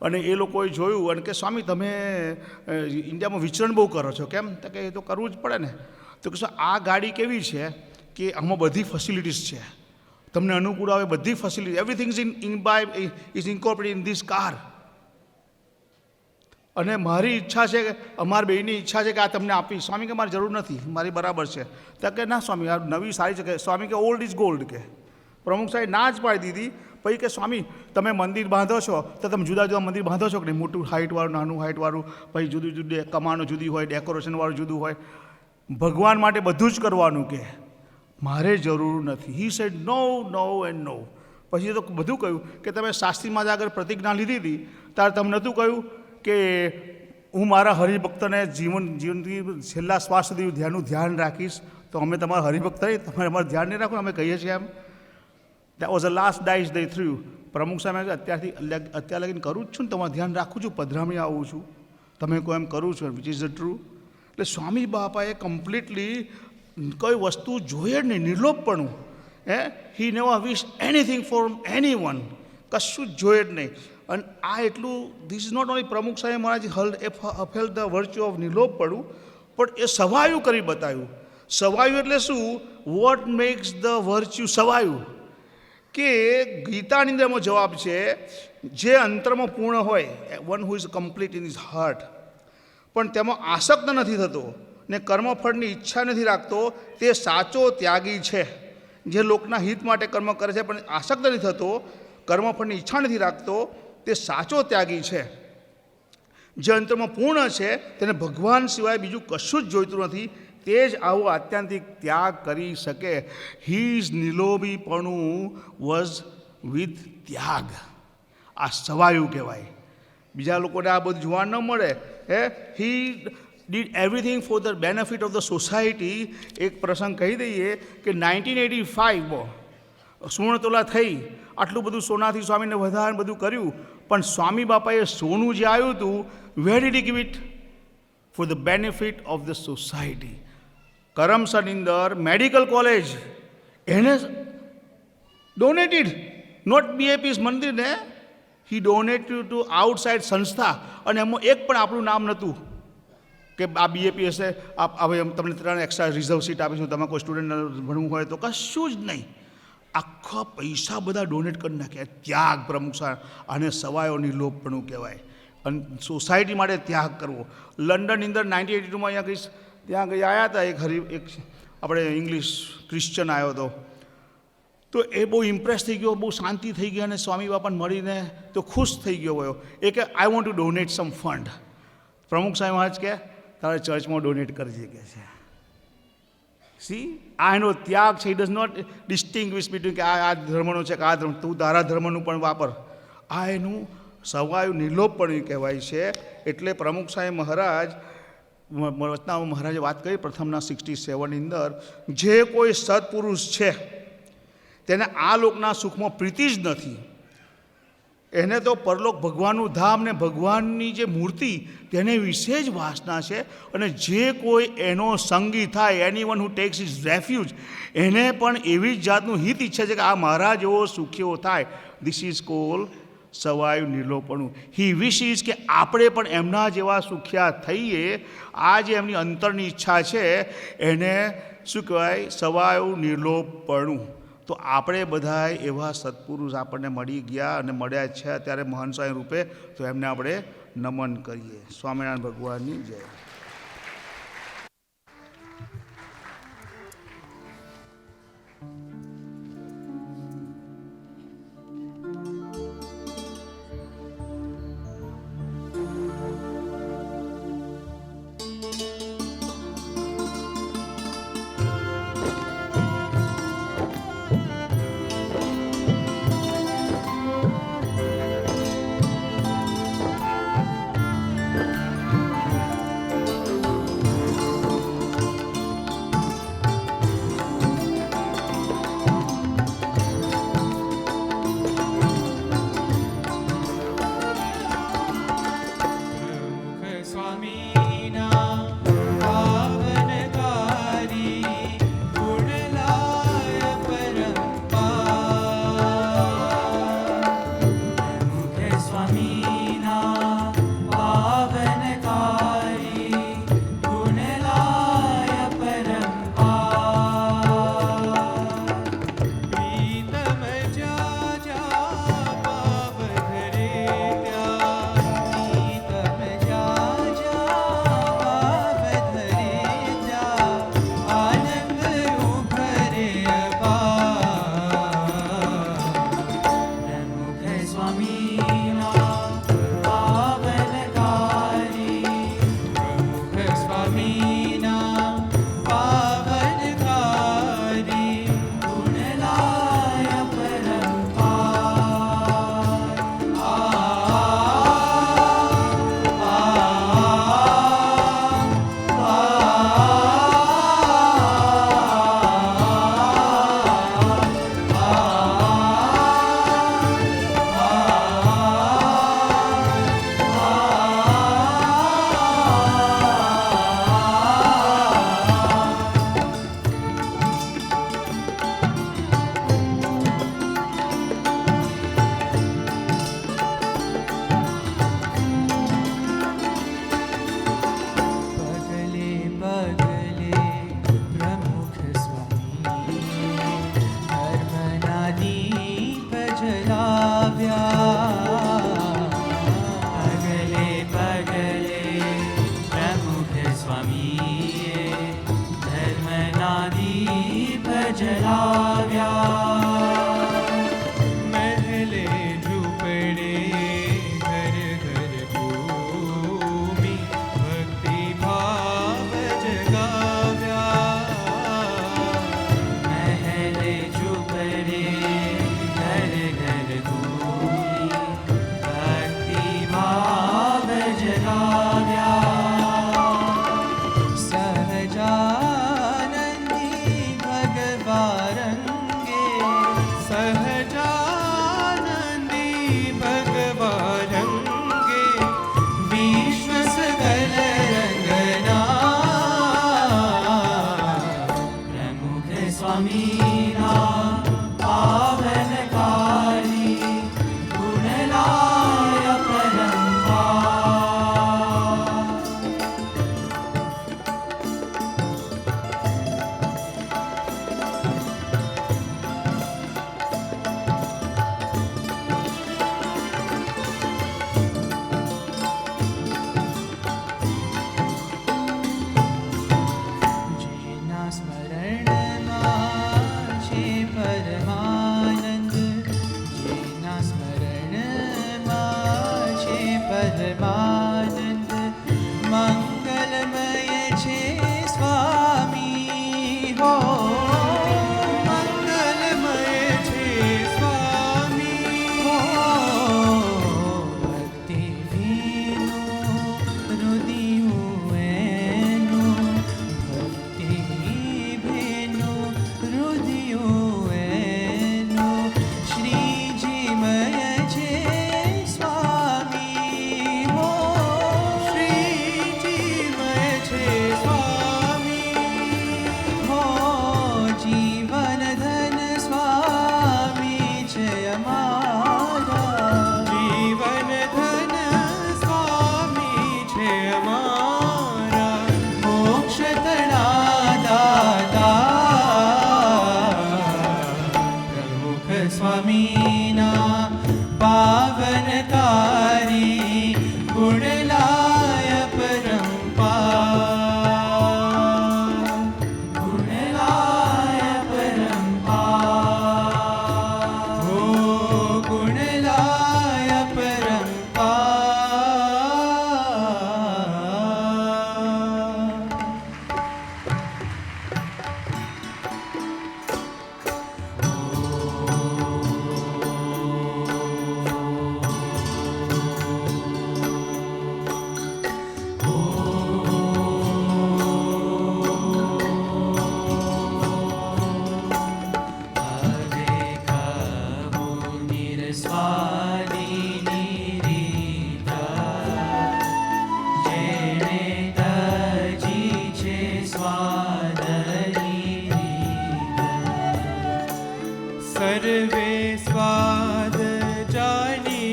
અને એ લોકોએ જોયું અને કે સ્વામી તમે ઇન્ડિયામાં વિચરણ બહુ કરો છો, કેમ? તો કે એ તો કરવું જ પડે ને. તો કે આ ગાડી કેવી છે કે આમાં બધી ફેસિલિટીઝ છે, તમને અનુકૂળ આવે બધી facility, everything is incorporated in this car. અને મારી ઈચ્છા છે કે અમારી બેયની ઈચ્છા છે કે આ તમને આપી. સ્વામી કે મારી જરૂર નથી, મારી બરાબર છે. તો કે ના સ્વામી આ નવી સારી છે કે. સ્વામી કે ઓલ્ડ ઇઝ ગોલ્ડ કે. પ્રમુખ સાહેબ ના જ પાડી દીધી. પછી કે સ્વામી તમે મંદિર બાંધો છો તો તમે જુદા જુદા મંદિર બાંધો છો કે નહીં, મોટું હાઇટવાળું નાનું હાઇટવાળું, પછી જુદું જુદું કમાનો જુદી હોય, ડેકોરેશનવાળું જુદું હોય. ભગવાન માટે બધું જ કરવાનું કે મારે જરૂર નથી. He said no no and no. પછી તો બધું કહ્યું કે તમે શાસ્ત્રીમાં જ આગળ પ્રતિજ્ઞા લીધી હતી ત્યારે તમે નહોતું કહ્યું કે હું મારા હરિભક્તને જીવનથી છેલ્લા શ્વાસ સુધી ધ્યાન રાખીશ. તો અમે તમારા હરિભક્ત નહીં, તમે અમારું ધ્યાન નહીં રાખો, અમે કહીએ છીએ એમ. That was the last dice they threw. Pramukh Saheb અત્યાર લગીને કરું જ છું ને, તમારું ધ્યાન રાખું છું, પધરામણી આવું છું, તમે કોઈ એમ કરું છું, વિચ ઇઝ ધ ટ્રુ. એટલે સ્વામી બાપાએ કમ્પ્લીટલી કોઈ વસ્તુ જોઈએ જ નહીં, નિર્લોભપણું. He never wish anything for any one, કશું જ જોઈએ જ નહીં. અને આ એટલું, this is not only Pramukh Saheb Maharaj upheld the virtue of નિર્લોભપણું, પણ એ સવાયું કરી બતાવ્યું. સવાયું એટલે શું? વોટ મેક્સ ધ વર્ચ્યુ સવાયું. કે ગીતાની અંદર એનો જવાબ છે, જે અંતરમાં પૂર્ણ હોય, one who is complete in his heart, પણ તેમાં આસક્ત નથી થતો ને કર્મફળની ઈચ્છા નથી રાખતો, તે સાચો ત્યાગી છે. જે લોકના હિત માટે કર્મ કરે છે પણ આસક્ત નથી થતો, કર્મફળની ઈચ્છા નથી રાખતો, તે સાચો ત્યાગી છે. જે અંતરમાં પૂર્ણ છે તેને ભગવાન સિવાય બીજું કશું જ જોઈતું નથી, તે જ આવો આત્યંતિક ત્યાગ કરી શકે. હીઝ નિલોભીપણું વોઝ વિથ ત્યાગ. આ સવાયું કહેવાય. બીજા લોકોને આ બધું જોવા ન મળે. He did everything four the benefit of the society. એક પ્રસંગ કહી દઈએ કે 1985માં સુવર્ણતોલા થઈ, આટલું બધું સોનાથી સ્વામીને વધારે બધું કર્યું, પણ સ્વામી બાપાએ સોનું જે આવ્યું હતું, where did he give it? For the benefit of the society. કરમસદની અંદર મેડિકલ કોલેજ એને ડોનેટેડ, નોટ BAPS મંદિરને, હી ડોનેટેડ ટુ આઉટસાઇડ સંસ્થા. અને એમાં એક પણ આપણું નામ નહોતું કે આ BAPS છે, હવે તમને 3 એક્સ્ટ્રા રિઝર્વ સીટ આપીશું, તમે કોઈ સ્ટુડન્ટ ભણવું હોય તો, કશું જ નહીં. આખા પૈસા બધા ડોનેટ કરી નાખ્યા. ત્યાગ પ્રમુખ સાહેબ, આને સવાયો નિર્લોભપણું કહેવાય. અને સોસાયટી માટે ત્યાગ કરવો. લંડનની અંદર 1982માં અહીંયા ત્યાં આવ્યા હતા એક આપણે ઇંગ્લિશ ક્રિશ્ચન આવ્યો હતો, તો એ બહુ ઇમ્પ્રેસ થઈ ગયો, બહુ શાંતિ થઈ ગઈ અને સ્વામી બાપાને મળીને તો ખુશ થઈ ગયો હોય. એ કે I want to donate some fund. Pramukh Swami મહારાજ કે તારે ચર્ચમાં ડોનેટ કરજે કે છે. સી આ એનો ત્યાગ છે. It does not distinguish between કે આ ધર્મનો છે કે આ ધર્મ, તું તારા ધર્મનું પણ વાપર. આ એનું સવાયું નિર્લોપપણું કહેવાય છે. એટલે પ્રમુખ સ્વામી મહારાજ વચનામાં મહારાજે વાત કરી પ્રથમના 67ની અંદર, જે કોઈ સત્પુરુષ છે તેને આ લોકના સુખમાં પ્રીતિ જ નથી, એને તો પરલોક ભગવાનનું ધામ ને ભગવાનની જે મૂર્તિ તેને વિશે જ વાસના છે. અને જે કોઈ એનો સંગી થાય, એની વન હુ ટેક્સ ઇઝ રેફ્યુજ, એને પણ એવી જ જાતનું હિત ઈચ્છે છે કે આ મારા જેવો સુખ્યો થાય. ધીસ ઇઝ કોલ સવાયુ નિર્લોપણું. હી વિશીઝ કે આપણે પણ એમના જેવા સુખ્યા થઈએ. આ જે એમની અંતરની ઈચ્છા છે એને શું કહેવાય? સવાયુ નિર્લોપણું. તો આપણે બધાય એવા સત્પુરુષ આપણને મળી ગયા અને મળ્યા છે અત્યારે મહાન સ્વામી રૂપે, તો એમને આપણે નમન કરીએ. સ્વામિનારાયણ ભગવાનની જય. महल झुपड़े घर घर स्वामीना पावनकारी गुणलाय परम्पार गुणलाय परम्पार हो गुणलाय परम्पार सर्वे स्वाद जानी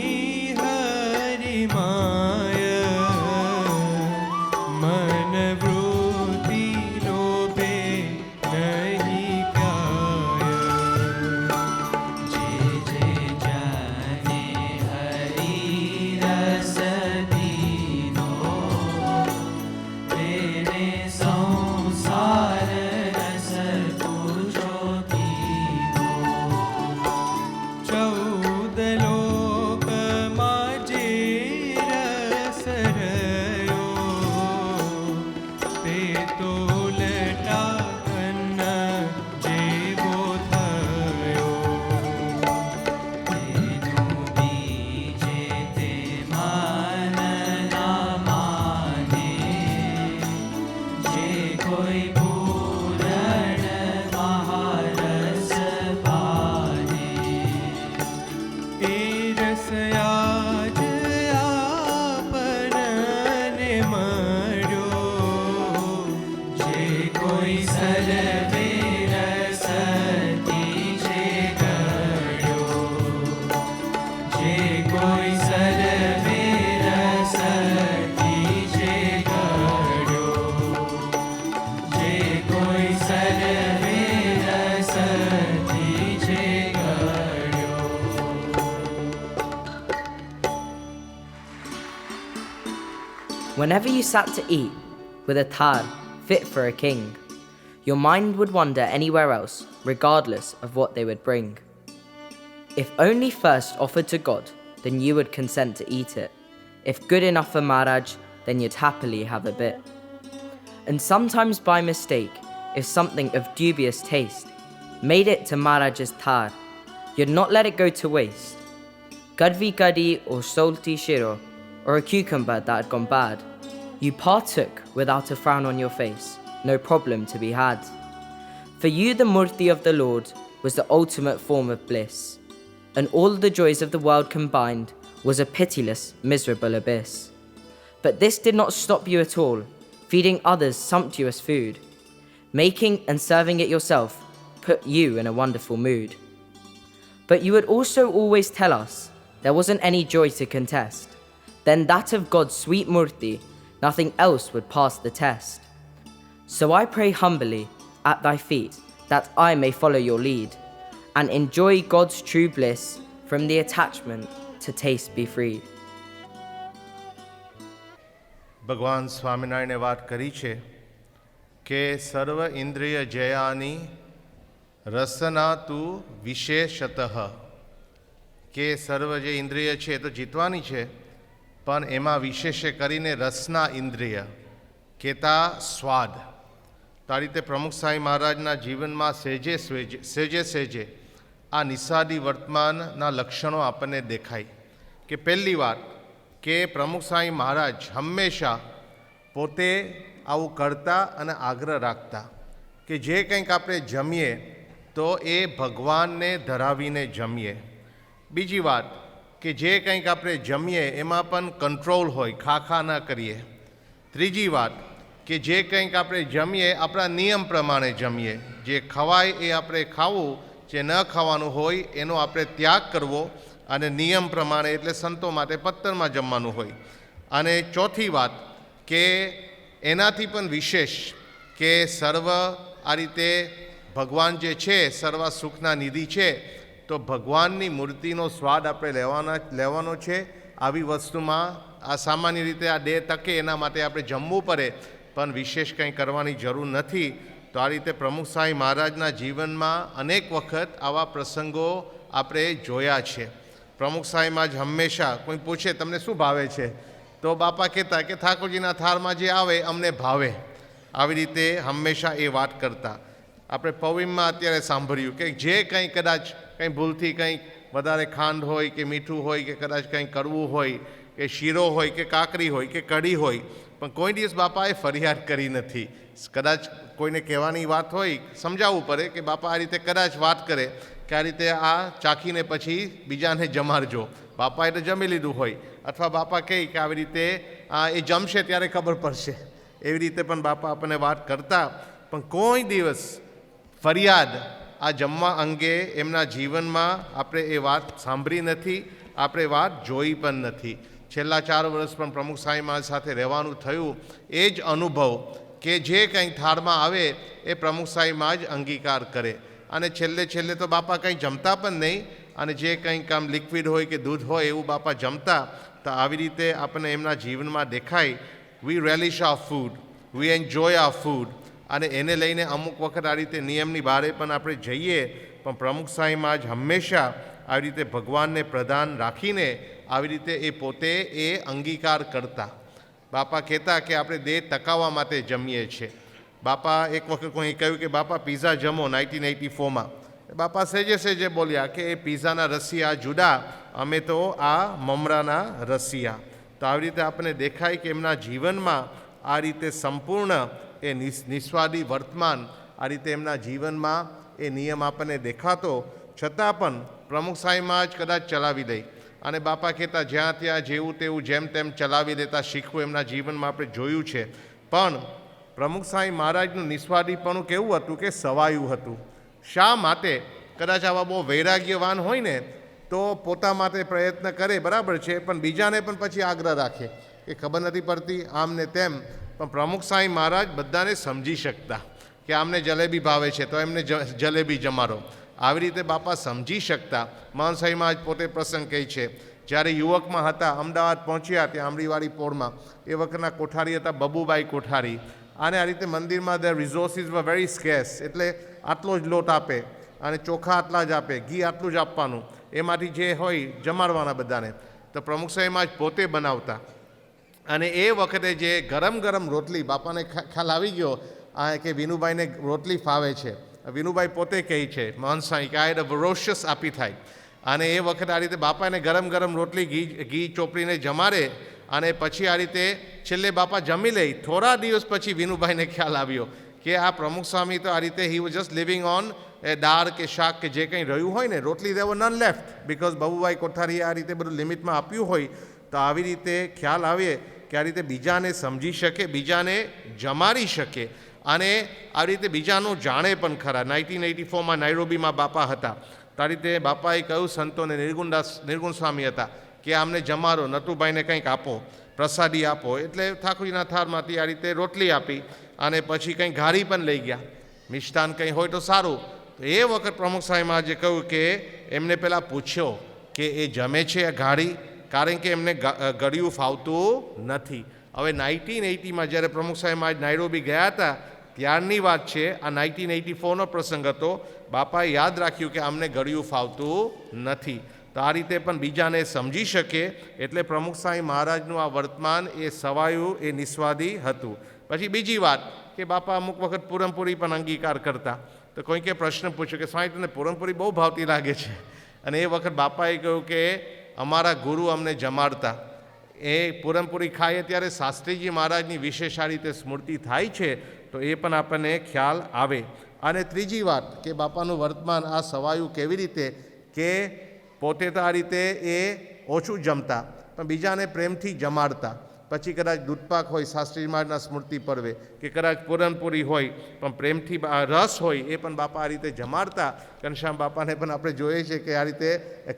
हरि माय मन वृत्ति लोभे नहीं काय जे जे जाने हरि रस दीनो तेने संसार रस पूछो चौद लोक माजे रस रयो ते तो लटा अन्न जेवो थयो तेनु बीजे ते मान ना माने जे कोई पूरण महारस पाने ए रसयाज आपने मरो जे कोई सर्वे रसती जे गयो जे कोई सर्वे रसती जे गयो जे कोई सर्वे रसती जे गयो Whenever you sat to eat with a tar fit for a king, your mind would wander anywhere else, regardless of what they would bring. If only first offered to God, then you would consent to eat it. If good enough for Maharaj, then you'd happily have a bit. And sometimes by mistake, if something of dubious taste made it to Maharaj's tar, you'd not let it go to waste. Kadvi kadi or salty shiro, or a cucumber that had gone bad, you partook without a frown on your face, no problem to be had. For you the murti of the Lord was the ultimate form of bliss, and all the joys of the world combined was a pitiless, miserable abyss. But this did not stop you at all, feeding others sumptuous food. Making and serving it yourself put you in a wonderful mood. But you would also always tell us there wasn't any joy to contest, then that of God's sweet murti, nothing else would pass the test. So I pray humbly at thy feet that I may follow your lead and enjoy God's true bliss, from the attachment to taste be freed. ભગવાન સ્વામિનારાયણે વાત કરી છે કે સર્વ ઇન્દ્રિય જયાની રસના તું વિશેષતઃ, કે સર્વ જે ઇન્દ્રિય છે એ તો જીતવાની છે, પણ એમાં વિશેષ કરીને રસના ઇન્દ્રિય કહેતા સ્વાદ. તો આ રીતે પ્રમુખ સ્વામી મહારાજના જીવનમાં સેજે સેજે આ નિષાદી વર્તમાનના લક્ષણો આપણને દેખાય. કે પહેલી વાત કે પ્રમુખ સ્વામી મહારાજ હંમેશા પોતે આવું કરતા અને આગ્રહ રાખતા કે જે કંઈક આપણે જમીએ તો એ ભગવાનને ધરાવીને જમીએ. બીજી વાત કે જે કંઈક આપણે જમીએ એમાં પણ કંટ્રોલ હોય, ખા ન કરીએ. ત્રીજી વાત કે જે કંઈક આપણે જમીએ આપણા નિયમ પ્રમાણે જમીએ, જે ખવાય એ આપણે ખાવું, જે ન ખાવાનું હોય એનો આપણે ત્યાગ કરવો અને નિયમ પ્રમાણે એટલે સંતો માટે પત્તરમાં જમવાનું હોય. અને ચોથી વાત કે એનાથી પણ વિશેષ કે સર્વ આ રીતે ભગવાન જે છે સર્વ સુખના નિધિ છે, તો ભગવાનની મૂર્તિનો સ્વાદ આપણે લેવાનો છે. આવી વસ્તુમાં આ સામાન્ય રીતે આ ડે તકે એના માટે આપણે જમવું પડે, પણ વિશેષ કંઈ કરવાની જરૂર નથી. તો આ રીતે પ્રમુખ સ્વામી મહારાજના જીવનમાં અનેક વખત આવા પ્રસંગો આપણે જોયા છે. પ્રમુખ સ્વામી મહારાજ હંમેશા કોઈ પૂછે તમને શું ભાવે છે, તો બાપા કહેતા કે ઠાકોરજીના થાળમાં જે આવે અમને ભાવે. આવી રીતે હંમેશા એ વાત કરતા. આપણે પવિમમાં અત્યારે સાંભળ્યું કે જે કંઈ કદાચ કંઈ ભૂલથી કંઈક વધારે ખાંડ હોય કે મીઠું હોય કે કદાચ કંઈ કરવું હોય કે શીરો હોય કે કાકરી હોય કે કઢી હોય, પણ કોઈ દિવસ બાપાએ ફરિયાદ કરી નથી. કદાચ કોઈને કહેવાની વાત હોય, સમજાવવું પડે કે બાપા આ રીતે કદાચ વાત કરે કે આ રીતે આ ચાખીને પછી બીજાને જમાડજો. બાપાએ તો જમી લીધું હોય, અથવા બાપા કહે કે આવી રીતે એ જમશે ત્યારે ખબર પડશે. એવી રીતે પણ બાપા આપણને વાત કરતા, પણ કોઈ દિવસ ફરિયાદ આ જમવા અંગે એમના જીવનમાં આપણે એ વાત સાંભળી નથી, આપણે વાત જોઈ પણ નથી. છેલ્લા 4 વર્ષ પણ પ્રમુખ સ્વામી મહારાજ સાથે રહેવાનું થયું. એ જ અનુભવ કે જે કંઈ થાળમાં આવે એ પ્રમુખ સ્વામી મહારાજ અંગીકાર કરે. અને છેલ્લે તો બાપા કંઈ જમતા પણ નહીં, અને જે કંઈક આમ લિક્વિડ હોય કે દૂધ હોય એવું બાપા જમતા. તો આવી રીતે આપણને એમના જીવનમાં દેખાય. We relish our food, we enjoy our food. અને એને લઈને અમુક વખત આ રીતે નિયમની બહારે પણ આપણે જઈએ, પણ પ્રમુખ સ્વામી મહારાજ હંમેશા આવી રીતે ભગવાનને પ્રધાન રાખીને આવી રીતે એ પોતે એ અંગીકાર કરતા. બાપા કહેતા કે આપણે દેહ ટકાવવા માટે જમીએ છીએ. બાપા એક વખત કોઈ કહ્યું કે બાપા પીઝા જમો 1984માં. બાપા સેજે બોલ્યા કે એ પીઝાના રસિયા જુદા, અમે તો આ મમરાના રસિયા. તો આવી રીતે આપણને દેખાય કે એમના જીવનમાં આ રીતે સંપૂર્ણ એ નિસ્વાદી વર્તમાન આ રીતે એમના જીવનમાં એ નિયમ આપણને દેખાતો, છતાં પણ પ્રમુખ સ્વામી મહારાજ કદાચ ચલાવી દે. અને બાપા કહેતા જ્યાં ત્યાં જેવું તેવું જેમ તેમ ચલાવી દેતા શીખવું એમના જીવનમાં આપણે જોયું છે. પણ પ્રમુખ સ્વામી મહારાજનું નિસ્વાદીપણું કેવું હતું કે સવાયું હતું. શા માટે? કદાચ આવા બહુ વૈરાગ્યવાન હોય ને તો પોતા માટે પ્રયત્ન કરે, બરાબર છે, પણ બીજાને પણ પછી આગ્રહ રાખે કે ખબર નથી પડતી આમ ને તેમ. પણ પ્રમુખ સ્વામી મહારાજ બધાને સમજી શકતા કે આમને જલેબી ભાવે છે તો એમને જલેબી જમાડો. આવી રીતે બાપા સમજી શકતા. મહંત સ્વામી મહારાજ પોતે પ્રસંગ કહે છે, જ્યારે યુવકમાં હતા, અમદાવાદ પહોંચ્યા ત્યાં આંબલીવાળી પોળમાં, એ વખતના કોઠારી હતા બબુબાઈ કોઠારી. અને આ રીતે મંદિરમાં ધ રિસોર્સિસ વર વેરી સ્કેર્સ, એટલે આટલો જ લોટ આપે અને ચોખા આટલા જ આપે, ઘી આટલું જ આપવાનું, એમાંથી જે હોય જમાડવાના બધાને. તો પ્રમુખ સ્વામી મહારાજ પોતે બનાવતા. અને એ વખતે જે ગરમ રોટલી, બાપાને ખ્યાલ આવી ગયો કે વિનુભાઈને રોટલી ફાવે છે. વિનુભાઈ પોતે કહે છે મહંત સ્વામી કે આ હેડ અ વરોશિયસ appetite. અને એ વખતે આ રીતે બાપાને ગરમ રોટલી ઘી ચોપડીને જમાડે, અને પછી આ રીતે છેલ્લે બાપા જમી લે. થોડા દિવસ પછી વિનુભાઈને ખ્યાલ આવ્યો કે આ પ્રમુખ સ્વામી તો આ રીતે he was just living on a dal કે શાક કે જે કંઈ રહ્યું હોય ને, રોટલી દેવો નન લેફ્ટ, બિકોઝ બબુભાઈ કોઠારીએ આ રીતે બધું લિમિટમાં આપ્યું હોય. તો આવી રીતે ખ્યાલ આવે કે આ રીતે બીજાને સમજી શકે, બીજાને જમાડી શકે, અને આ રીતે બીજાનું જાણે પણ ખરા. 1984માં નાઇરોબીમાં બાપા હતા. તો આ રીતે બાપાએ કહ્યું સંતોને, નિર્ગુણ સ્વામી હતા, કે આમને જમાડો, નટુભાઈને કંઈક આપો, પ્રસાદી આપો. એટલે ઠાકોરજીના થાળમાંથી આ રીતે રોટલી આપી, અને પછી કંઈ ઘારી પણ લઈ ગયા. મિષ્ટાન કંઈ હોય તો સારું. તો એ વખત પ્રમુખ સ્વામી મહારાજે કહ્યું કે એમને પહેલાં પૂછ્યો કે એ જમે છે આ ઘારી, કારણ કે એમને ગળ્યું ફાવતું નથી. હવે 1980માં જ્યારે પ્રમુખ સ્વામી મહારાજ નાઇરોબી ગયા હતા ત્યારની વાત છે. આ 1984નો પ્રસંગ હતો. બાપાએ યાદ રાખ્યું કે અમને ગળ્યું ફાવતું નથી. તો આ રીતે પણ બીજાને સમજી શકે. એટલે પ્રમુખ સ્વામી મહારાજનું આ વર્તમાન એ સવાયું, એ નિસ્વાદી હતું. પછી બીજી વાત કે બાપા અમુક વખત પૂરણપૂરી પણ અંગીકાર કરતા. તો કોઈકે પ્રશ્ન પૂછ્યો કે સ્વામી તને પૂરણપૂરી બહુ ભાવતી લાગે છે. અને એ વખત બાપાએ કહ્યું કે અમારા ગુરુ અમને જમાડતા. એ પૂરણપૂરી ખાઈએ ત્યારે શાસ્ત્રીજી મહારાજની વિશેષ આ રીતે સ્મૃતિ થાય છે. તો એ પણ આપણને ખ્યાલ આવે. અને ત્રીજી વાત કે બાપાનું વર્તમાન આ સવાયું કેવી રીતે કે પોતે તો આ રીતે એ ઓછું જમતા, પણ બીજાને પ્રેમથી જમાડતા. પછી કદાચ દૂધપાક હોય શાસ્ત્રીજી મહારાજના સ્મૃતિ પર્વે, કે કદાચ પૂરણપૂરી હોય પણ પ્રેમથી રસ હોય, એ પણ બાપા આ રીતે જમાડતા. ઘનશ્યામ બાપાને પણ આપણે જોઈએ છે કે આ રીતે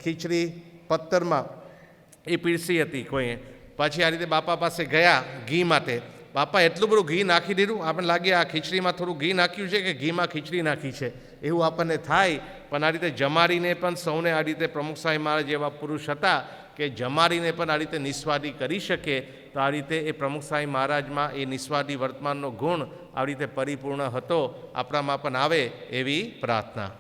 ખીચડી પત્તરમાં એ પીરસી હતી કોઈએ. પછી આ રીતે બાપા પાસે ગયા ઘી માટે. બાપા એટલું બધું ઘી નાખી દીધું, આપણને લાગે આ ખીચડીમાં થોડું ઘી નાખ્યું છે કે ઘીમાં ખીચડી નાખી છે એવું આપણને થાય. પણ આ રીતે જમાડીને પણ સૌને આ રીતે પ્રમુખ સ્વામી મહારાજ એવા પુરુષ હતા કે જમાડીને પણ આ રીતે નિસ્વાદી કરી શકે. તો આ રીતે એ પ્રમુખ સ્વામી મહારાજમાં એ નિસ્વાદી વર્તમાનનો ગુણ આવી રીતે પરિપૂર્ણ હતો. આપણામાં પણ આવે એવી પ્રાર્થના.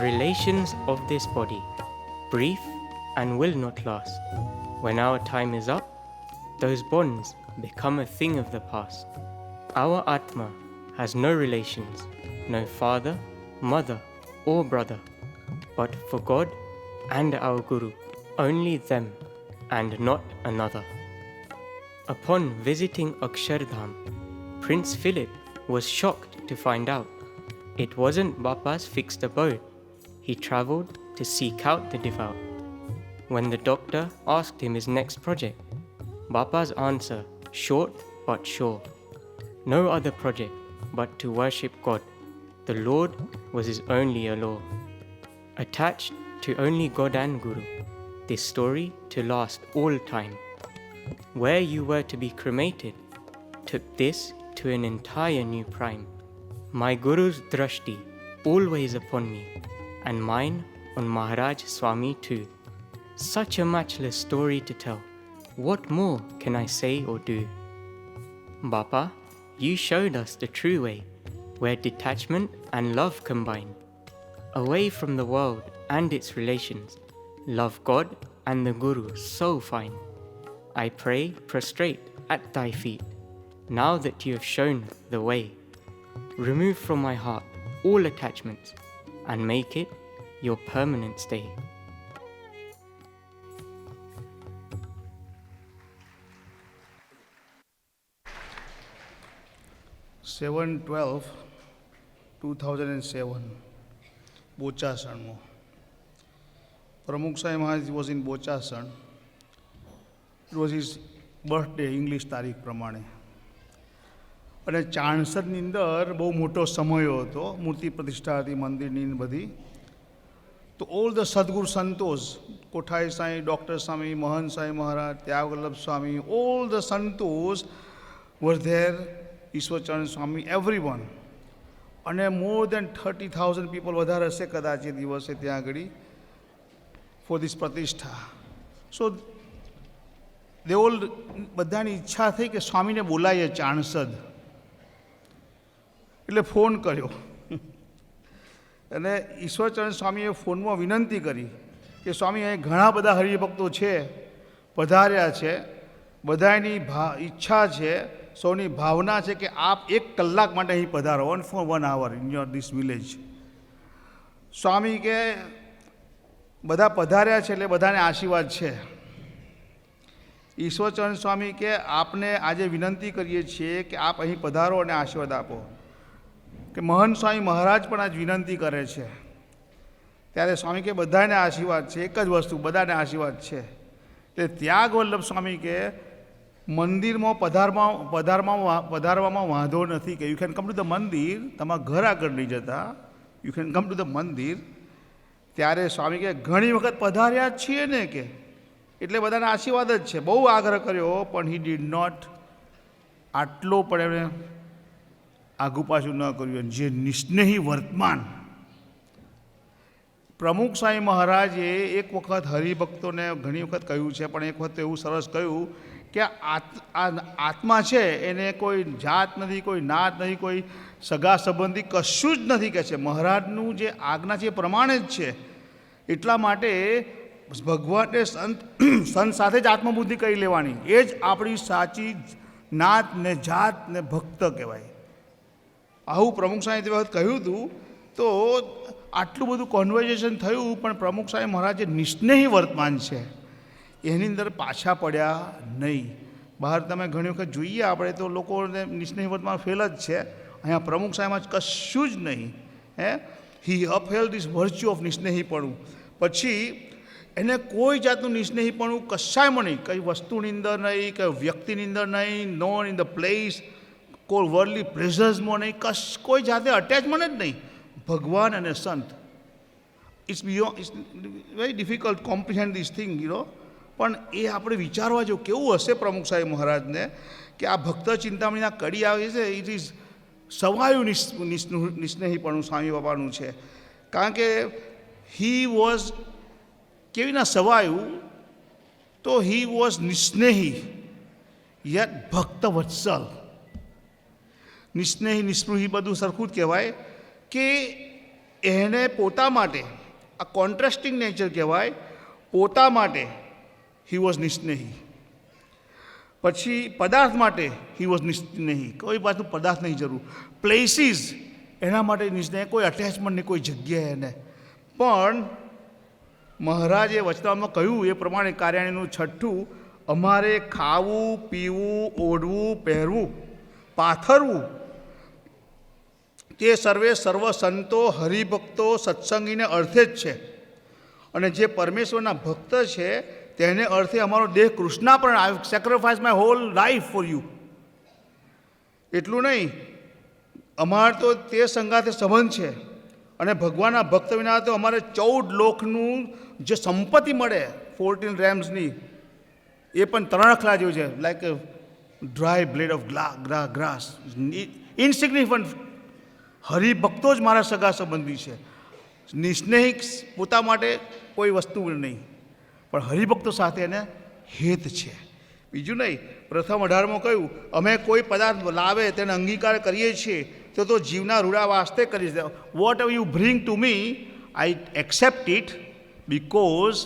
relations of this body, brief and will not last. When our time is up, those bonds become a thing of the past. Our Atma has no relations, no father, mother, or brother, but for God and our Guru, only them and not another. Upon visiting Akshardham, Prince Philip was shocked to find out it wasn't Bapa's fixed abode. He travelled to seek out the devout. When the doctor asked him his next project, Bapa's answer, short but sure, no other project but to worship God. The Lord was his only allure. Attached to only God and Guru, this story to last all time. Where you were to be cremated, took this to an entire new prime. My Guru's drashti always upon me, and mine on Maharaj Swami too. Such a matchless story to tell. What more can I say or do? Bapa, you showed us the true way, where detachment and love combine. Away from the world and its relations, love God and the Guru so fine. I pray prostrate at thy feet, now that you have shown the way. Remove from my heart all attachments and make it your permanent stay. Seven 2007, Bochasan. Pramukh Swami Maharaj was in Bochasan. It was his birthday, English તારીખ પ્રમાણે. અને ચાણસદની અંદર બહુ મોટો સમયો હતો, મૂર્તિ પ્રતિષ્ઠા હતી મંદિરની બધી. તો ઓલ ધ સદગુરુ સંતોષ, કોઠારી Sai, doctor Swami, Mahant Swami Maharaj, Tyagvallabh Swami, all the saints were there, Ishwarcharan Swami, everyone. અને more than 30,000 people વધારે હશે કદાચ એ દિવસે ત્યાં આગળ for this પ્રતિષ્ઠા. So they all, બધાની ઈચ્છા થઈ કે સ્વામીને બોલાવીએ ચાણસદ. એટલે ફોન કર્યો અને ઈશ્વરચરણ સ્વામીએ ફોનમાં વિનંતી કરી કે સ્વામી અહીં ઘણા બધા હરિભક્તો છે, પધાર્યા છે, બધાની ઈચ્છા છે, સૌની ભાવના છે કે આપ 1 કલાક માટે અહીં પધારો, for 1 hour in your this village. સ્વામી કે બધા પધાર્યા છે એટલે બધાને આશીર્વાદ છે. ઈશ્વરચરણ સ્વામી કે આપને આજે વિનંતી કરીએ છીએ કે આપ અહીં પધારો અને આશીર્વાદ આપો. કે મહંત સ્વામી મહારાજ પણ આજ વિનંતી કરે છે. ત્યારે સ્વામી કે બધાને આશીર્વાદ છે, એક જ વસ્તુ, બધાને આશીર્વાદ છે. એટલે ત્યાગવલ્લભ સ્વામી કે મંદિરમાં પધારવામાં વાંધો નથી, કે you can come to the mandir, તમારા ઘર આગળ નહીં જતા, you can come to the mandir. ત્યારે સ્વામી કે ઘણી વખત પધાર્યા જ છીએ ને, કે એટલે બધાના આશીર્વાદ જ છે. બહુ આગ્રહ કર્યો પણ હી ડીડ નોટ, આટલો પણ એમણે આગુ પાછું ન કર્યું. જે નિસ્નેહી વર્તમાન પ્રમુખ સ્વામી મહારાજે એક વખત હરિભક્તોને ઘણી વખત કહ્યું છે, પણ એક વખત એવું સરસ કહ્યું કે આત્મા છે એને કોઈ જાત નથી, કોઈ નાત નથી, કોઈ સગા સંબંધી કશું જ નથી, કહે છે. મહારાજનું જે આજ્ઞા છે એ પ્રમાણે જ છે. એટલા માટે ભગવાનને સંત સાથે જ આત્મબુદ્ધિ કરી લેવાની, એ જ આપણી સાચી નાત ને જાત ને ભક્ત કહેવાય. આવું પ્રમુખ સ્વામી તે વખત કહ્યું હતું. તો આટલું બધું કોન્વર્ઝેશન થયું, પણ પ્રમુખ સ્વામી મહારાજ જે નિસ્નેહી વર્તમાન છે એની અંદર પાછા પડ્યા નહીં. બહાર તમે ઘણી વખત જોઈએ આપણે તો લોકોને નિસ્નેહી વર્તમાન ફેલ જ છે. અહીંયા પ્રમુખ સ્વામીમાં કશું જ નહીં. હી અપહેલ્ડ ધીસ વર્ચ્યુ ઓફ નિસ્નેહીપણું. પછી એને કોઈ જાતનું નિસ્નેહીપણું કશાયમાં નહીં, કઈ વસ્તુની અંદર નહીં, કઈ વ્યક્તિની અંદર નહીં, નો ઇન ધ પ્લેસ, કોઈ વર્લ્ડલી પ્લેઝર્સમાં નહીં, કોઈ જાતે અટેચમેન્ટ જ નહીં. ભગવાન અને સંત, it's very difficult comprehend this thing, પણ એ આપણે વિચારવા જેવું. કેવું હશે પ્રમુખ સાહેબ મહારાજને કે આ ભક્ત ચિંતામણીના કડી આવે છે, ઇટ ઇઝ સવાયુ નિસ્નેહીપણું સ્વામી બાપાનું છે. કારણ કે હી વોઝ કેવી ના સવાયુ, તો હી વોઝ નિસ્નેહી યત ભક્ત વત્સલ. નિસ્નેહી નિસ્પૃહી બધું સરખું જ કહેવાય. કે એને પોતા માટે, આ કોન્ટ્રાસ્ટિંગ નેચર કહેવાય, પોતા માટે હી વોઝ નિસ્નેહી, પછી પદાર્થ માટે હી વોઝ નિસ્નેહી, કોઈ પાછું પદાર્થ નહીં જરૂર, પ્લેસીસ એના માટે નિસ્નેહી, કોઈ અટેચમેન્ટ નહીં કોઈ જગ્યાએ એને. પણ મહારાજે વચનામાં કહ્યું એ પ્રમાણે કાર્યાણીનું છઠ્ઠું, અમારે ખાવું, પીવું, ઓઢવું, પહેરવું, પાથરવું તે સર્વે સર્વ સંતો, હરિભક્તો, સત્સંગીને અર્થે જ છે. અને જે પરમેશ્વરના ભક્ત છે તેને અર્થે અમારો દેહ કૃષ્ણા પણ I sacrifice my whole life for you. એટલું નહીં, અમારે તો તે સંગાથે સંબંધ છે અને ભગવાનના ભક્ત વિના તો અમારે 14 લોકનું જે સંપત્તિ મળે 14 રેમ્સની એ પણ તરણખલા જેવું છે, like dry blade of grass, ઇનસિગ્નિફિકન્ટ. હરિભક્તો જ મારા સગા સંબંધી છે. નિસ્નેહિક પોતા માટે કોઈ વસ્તુ નહીં, પણ હરિભક્તો સાથે એને હેત છે. બીજું નહીં, પ્રથમ 18માં કહ્યું અમે કોઈ પદાર્થ લાવે તેને અંગીકાર કરીએ છીએ તો જીવના રૂડા વાસ્તે કરીએ છીએ. Whatever you bring to me I accept it because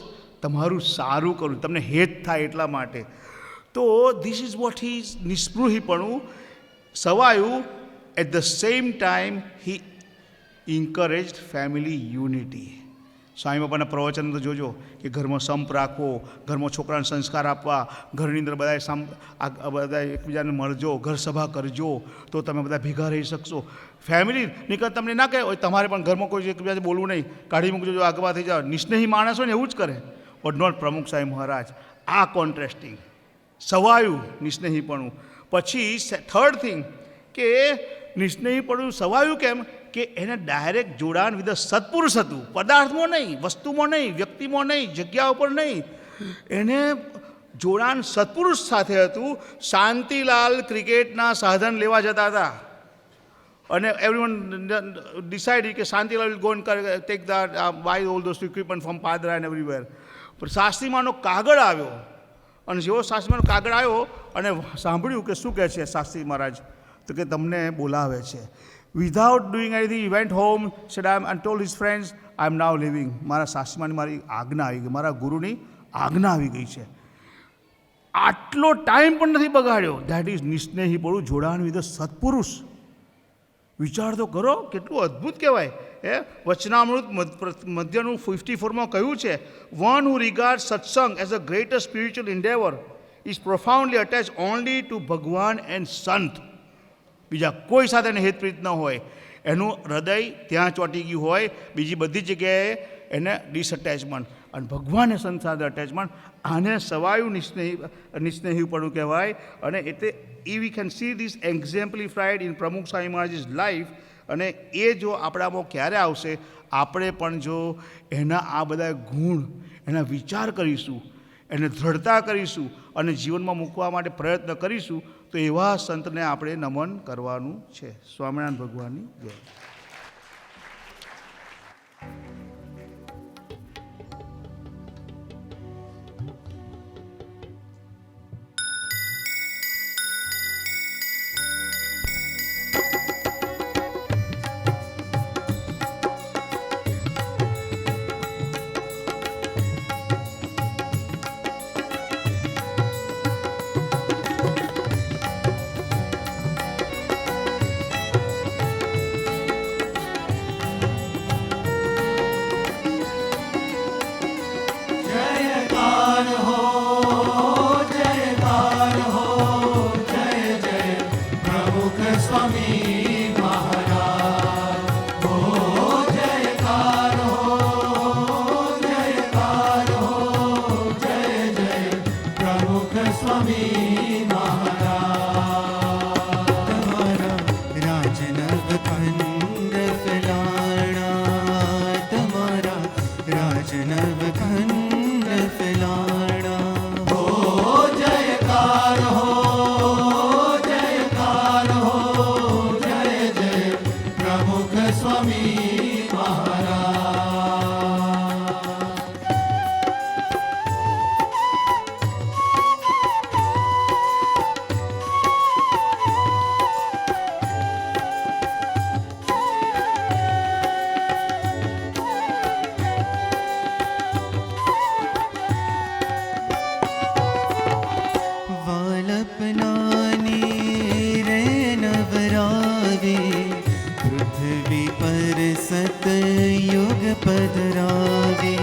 તમારું સારું કરું, તમને હેત થાય એટલા માટે. તો ધીસ ઇઝ વોટ હી નિસ્પૃહીપણું. સવાયું at the same time he encouraged family unity. Swami બાપાના પ્રવચન તો જોજો કે ઘરમાં સંપ રાખવો, ઘરમાં છોકરાને સંસ્કાર આપવા, ઘરની અંદર બધા એકબીજાને મળજો, ઘર સભા કરજો તો તમે બધા ભેગા રહી શકશો. ફેમિલી નીકળ તમને ના કહે તમારે પણ ઘરમાં કોઈ એકબીજાને બોલવું નહીં, કાઢી મૂકજો, જો આગવા થઈ જાઓ. નિસ્નેહી માણસ હોય ને એવું જ કરે. બટ નોટ પ્રમુખ સ્વામી મહારાજ. આ કોન્ટ્રાસ્ટિંગ સવાયું નિસ્નેહીપણું. પછી થર્ડ થિંગ કે નિસ્નેહીપણું સવાયું કેમ કે એને ડાયરેક્ટ જોડાણ વિથ સત્પુરુષ હતું, પદાર્થમાં નહીં, વસ્તુમાં નહીં, વ્યક્તિમાં નહીં, જગ્યા ઉપર નહીં. એને જોડાણ સત્પુરુષ સાથે હતું. શાંતિલાલ ક્રિકેટના સાધન લેવા જતા હતા અને એવરીવન ડિસાઇડ કે Shantilal will go and take the buy all those equipment from Padra and everywhere. પણ શાસ્ત્રીમાનો કાગળ આવ્યો અને જેવો શાસ્ત્રીમાનો કાગળ આવ્યો અને સાંભળ્યું કે શું કહે છે શાસ્ત્રી મહારાજ, તો કે તમને બોલાવે છે. Without doing anything, he went home, said, and told his friends, I am now leaving. મારા શાસ્ત્રીમાની મારી આજ્ઞા આવી ગઈ, મારા ગુરુની આજ્ઞા આવી ગઈ છે. આટલો ટાઈમ પણ નથી બગાડ્યો. ધેટ ઇઝ નિસ્નેહીપણું, જોડાણ વિથ સત્પુરુષ. વિચાર તો કરો કેટલું અદ્ભુત કહેવાય. વચનામૃત મધ્યનું 54માં કહ્યું છે, one who regards satsang as a greatest spiritual endeavor is profoundly attached only to Bhagwan and Sant. બીજા કોઈ સાથે એને હેતપ્રીત ન હોય, એનું હૃદય ત્યાં ચોંટી ગયું હોય, બીજી બધી જગ્યાએ એને ડિસઅટેચમેન્ટ, અને ભગવાન સંત સાથે અટેચમેન્ટ. આને સવાયું નિસ્નેહીપણું કહેવાય. અને એટલે we can see this exemplified in Pramukh Swami Maharaj life. અને એ જો આપણામાં ક્યારે આવશે, આપણે પણ જો એના આ બધા ગુણ, એના વિચાર કરીશું, એને દ્રઢતા કરીશું અને જીવનમાં મૂકવા માટે પ્રયત્ન કરીશું, તો એવા સંતને આપણે નમન કરવાનું છે. સ્વામિનારાયણ ભગવાનની જય. જયકાર હો, જયકાર હો, જય આવે, પૃથ્વી પર સતયુગ પધરાવે.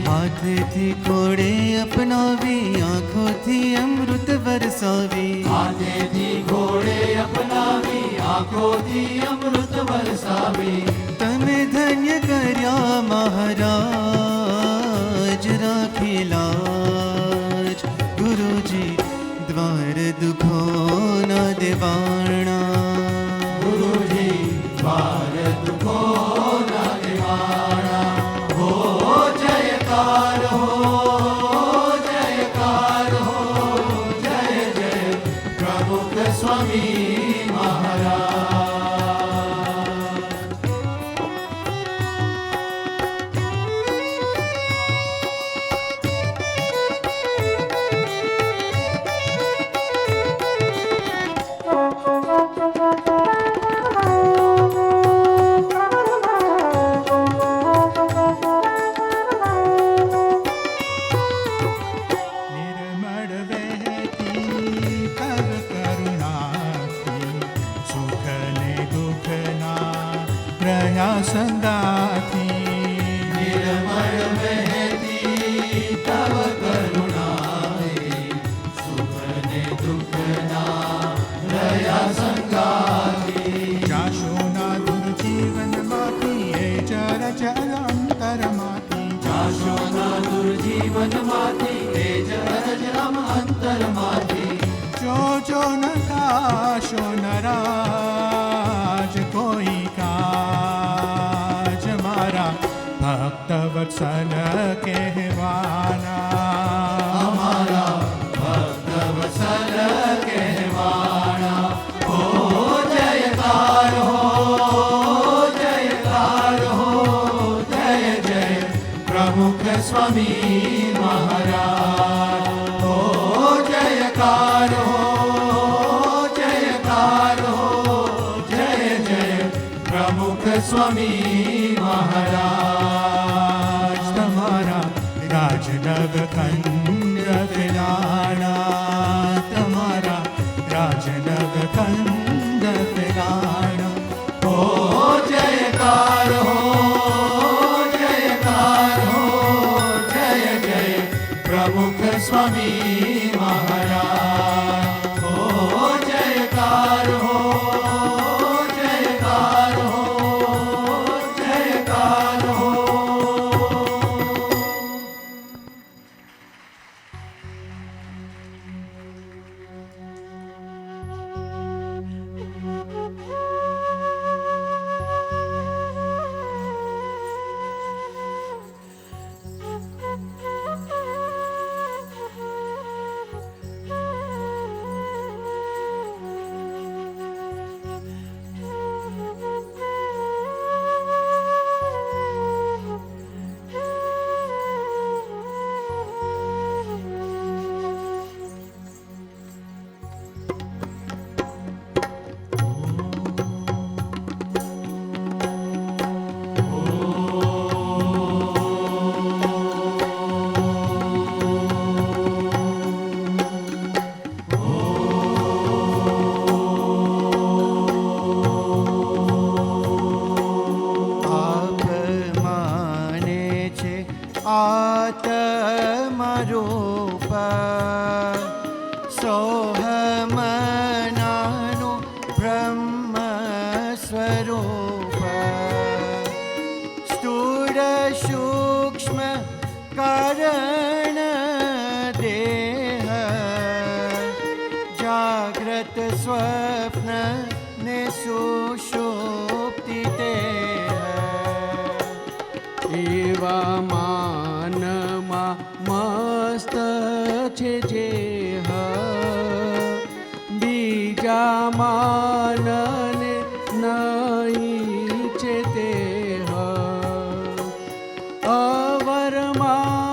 હાથથી ઘોડે અપનાવે, આંખોથી અમૃત વરસાવે. તમે ધન્ય કર્યા મહારાજ, રાખેલા ગુરુજી દ્વાર દુઃખોના દેવાણા. નિર્મળ વહેતી કર કરુણાથી, સુખ ને દુઃખના રહ્યા સંગાથી. નિર્મળ વહેતી તવ કરુણાથી, સુખ ને દુઃખના રહ્યા સંગાથી. જાશોના દુર્જીવનમાંથી એ જર જલ અંતરમાંથી. જાશોના દુર્જીવનમાંથી એ જર જલમ અંતરમાંથી. જો ન કાશો નરાજ કોઈ કાજ, મારા ભક્ત વત્સલ કહેવાના. અમારા ભક્ત વત્સલ કહેવાના. હો જયકાર હો, જયકાર હો, જય જય પ્રમુખ સ્વામી મહારાજ. હો જયકાર હો, જયકાર હો, જય જય પ્રમુખ સ્વામી મહારાજ. તમારા રાજનગ ખંડ ફેલાણા, તમારા રાજનગ ખંડ ફેલાણા. હો જયકાર હો, જયકાર હો, જય જય પ્રમુખ સ્વામી મહારાજ. હો જયકાર હો, જયકાર હો, જયકાર હો. આત્મરૂપ સોહમનાનો બ્રહ્મ સ્વરૂપ સ્થૂળ સૂક્ષ્મ કારણ દેહ જાગ્રત સ્વપ્ન ને સુષુપ્તિ એવા માનમાં મસ્ત છે જે બીજા માનને નહીં છે તે અવરમાનથી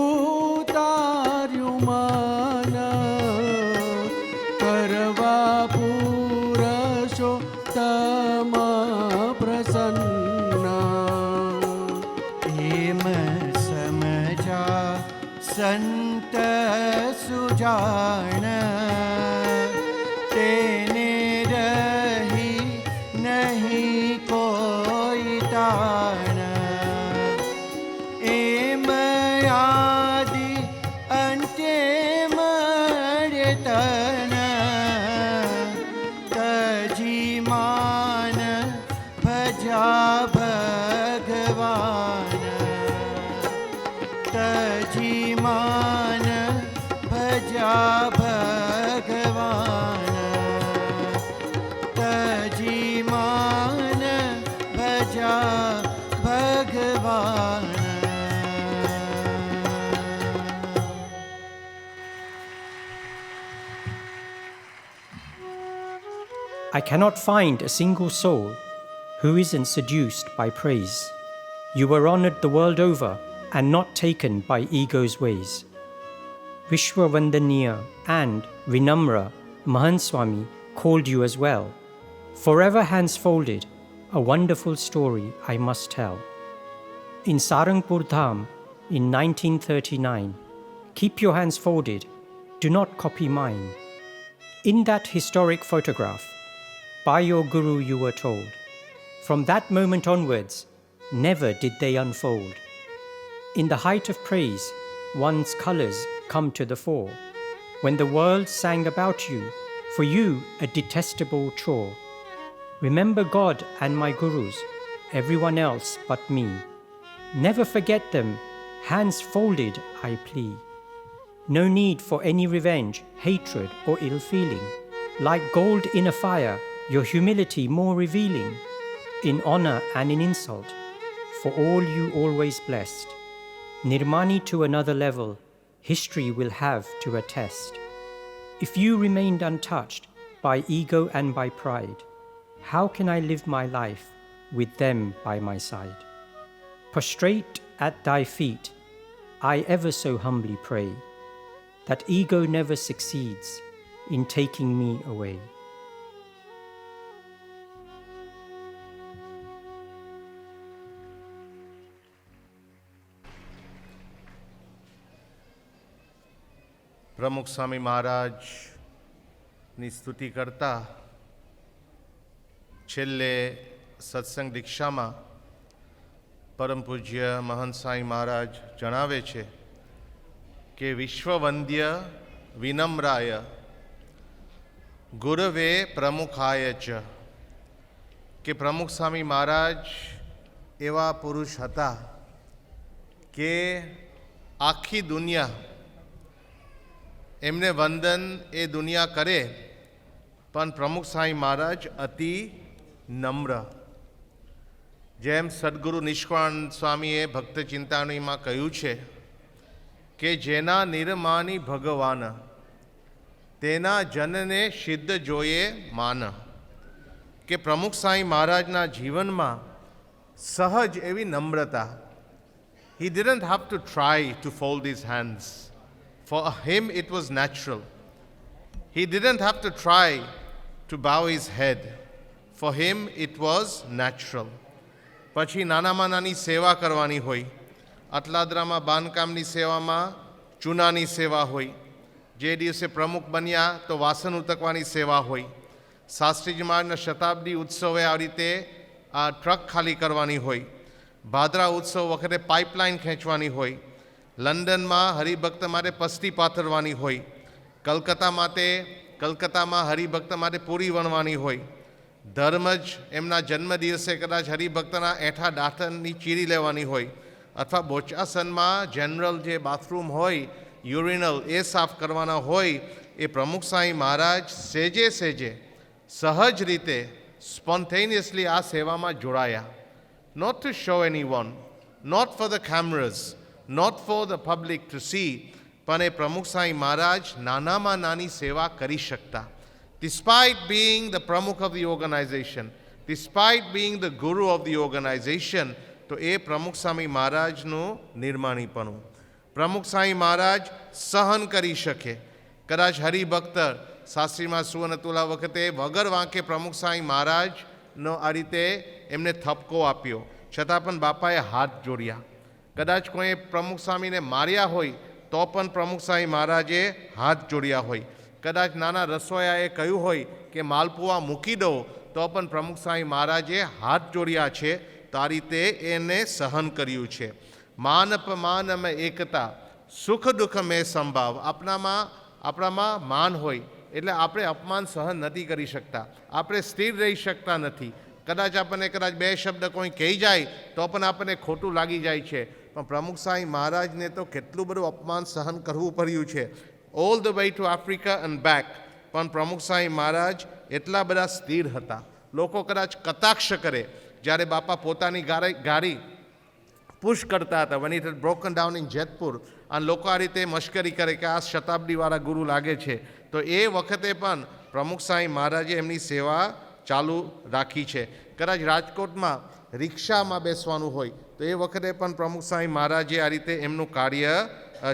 ઉતાર્યું મન કરવા પુરુષો તમ પ્રસન્ન संत सुजान तेने रही नहीं कोई तान एम आदि अंते मर्तन तजी मान भजा भगवान तजी मान भजा भगवान तजी मान भजा भगवान. I cannot find a single soul who isn't seduced by praise. You were honored the world over and not taken by ego's ways. Vishwavandaniya and Vinamra Mahant Swami called you as well. Forever hands folded, a wonderful story I must tell. In Sarangpur Dham in 1939, keep your hands folded, do not copy mine. In that historic photograph, by your Guru you were told, from that moment onwards, never did they unfold. In the height of praise, one's colours come to the fore. When the world sang about you, for you a detestable chore. Remember God and my Gurus, everyone else but me. Never forget them, hands folded I plea. No need for any revenge, hatred or ill feeling. Like gold in a fire, your humility more revealing. In honour and in insult, for all you always blessed. Nirmani to another level, history will have to attest. If you remained untouched by ego and by pride, how can I live my life with them by my side? Prostrate at thy feet, I ever so humbly pray, that ego never succeeds in taking me away. પ્રમુખ સ્વામી મહારાજની સ્તુતિ કરતા છેલ્લે સત્સંગ દીક્ષામાં પરમ પૂજ્ય મહંત સ્વામી મહારાજ જણાવે છે કે વિશ્વવંદ્ય વિનમ્રાય ગુરવે પ્રમુખાય ચ, કે પ્રમુખ સ્વામી મહારાજ એવા પુરુષ હતા કે આખી દુનિયા એમને વંદન એ દુનિયા કરે, પણ પ્રમુખ સ્વામી મહારાજ અતિ નમ્ર. જેમ સદગુરુ નિષ્કાળ સ્વામીએ ભક્તચિંતામણીમાં કહ્યું છે કે જેના નિર્માની ભગવાન તેના જનને સિદ્ધ જોયે માન, કે પ્રમુખ સ્વામી મહારાજના જીવનમાં સહજ એવી નમ્રતા. He didn't have to try to fold his hands. For him it was natural. He didn't have to try to bow his head. For him it was natural. પછી નાનામાં નાની સેવા કરવાની હોય, અટલાદરામાં બાંધકામની સેવામાં ચૂનાની સેવા હોય, જે દિવસે પ્રમુખ બન્યા તો વાસણ ઉતકવાની સેવા હોય, શાસ્ત્રીજી મહારાજના શતાબ્દી ઉત્સવે આ રીતે આ ટ્રક ખાલી કરવાની હોય, ભાદરા ઉત્સવ વખતે પાઇપલાઇન ખેંચવાની હોય, લંડનમાં હરિભક્ત માટે પસ્તી પાથરવાની હોય, કલકત્તામાં હરિભક્ત માટે પૂરી વણવાની હોય, ધર્મ જ એમના જન્મદિવસે કદાચ હરિભક્તના એઠા દાંતની ચીરી લેવાની હોય, અથવા બોચાસનમાં જનરલ જે બાથરૂમ હોય યુરિનલ એ સાફ કરવાના હોય, એ પ્રમુખ સ્વામી મહારાજ સેજે સેજે સહજ રીતે સ્પોન્ટેનિયસલી આ સેવામાં જોડાયા. Not to show anyone, not for the cameras, not for the public to see, પણ એ પ્રમુખ સ્વામી મહારાજ નાનામાં નાની સેવા કરી શકતા. Despite being the Pramukh of the organization, despite being the Guru of the organization, તો એ પ્રમુખ સ્વામી મહારાજનું નિર્માણીપણું. પ્રમુખ સ્વામી મહારાજ સહન કરી શકે. કદાચ હરિભક્ત શાસ્ત્રીમાં સુવર્ણતુલા વખતે વગર વાંકે પ્રમુખ સ્વામી મહારાજનો આ રીતે એમને થપકો આપ્યો, છતાં પણ બાપાએ હાથ જોડ્યા. કદાચ કોઈએ પ્રમુખ સ્વામીને માર્યા હોય તો પણ પ્રમુખ સ્વામી મહારાજે હાથ જોડ્યા હોય. કદાચ નાના રસોયાએ કહ્યું હોય કે માલપુઆ મૂકી દો, તો પણ પ્રમુખ સ્વામી મહારાજે હાથ જોડ્યા છે. તો આ રીતે એને સહન કર્યું છે. માન અપમાન અમે એકતા, સુખ દુઃખ મેં સંભાવ. આપણામાં માન હોય એટલે આપણે અપમાન સહન નથી કરી શકતા, આપણે સ્થિર રહી શકતા નથી. કદાચ બે શબ્દ કોઈ કહી જાય તો પણ આપણને ખોટું લાગી જાય છે. પણ પ્રમુખ સ્વામી મહારાજને તો કેટલું બધું અપમાન સહન કરવું પડ્યું છે, all the way to Africa and back. પણ પ્રમુખ સ્વામી મહારાજ એટલા બધા સ્થિર હતા. લોકો કદાચ કટાક્ષ કરે, જ્યારે બાપા પોતાની ગાડી પુશ કરતા હતા, when it had broken down in Jetpur, અને લોકો આ રીતે મશ્કરી કરે કે આ શતાબ્દીવાળા ગુરુ લાગે છે, તો એ વખતે પણ પ્રમુખ સ્વામી મહારાજે એમની સેવા ચાલુ રાખી છે. કદાચ રાજકોટમાં રિક્ષામાં બેસવાનું હોય તો એ વખતે પણ પ્રમુખ સ્વામી મહારાજે આ રીતે એમનું કાર્ય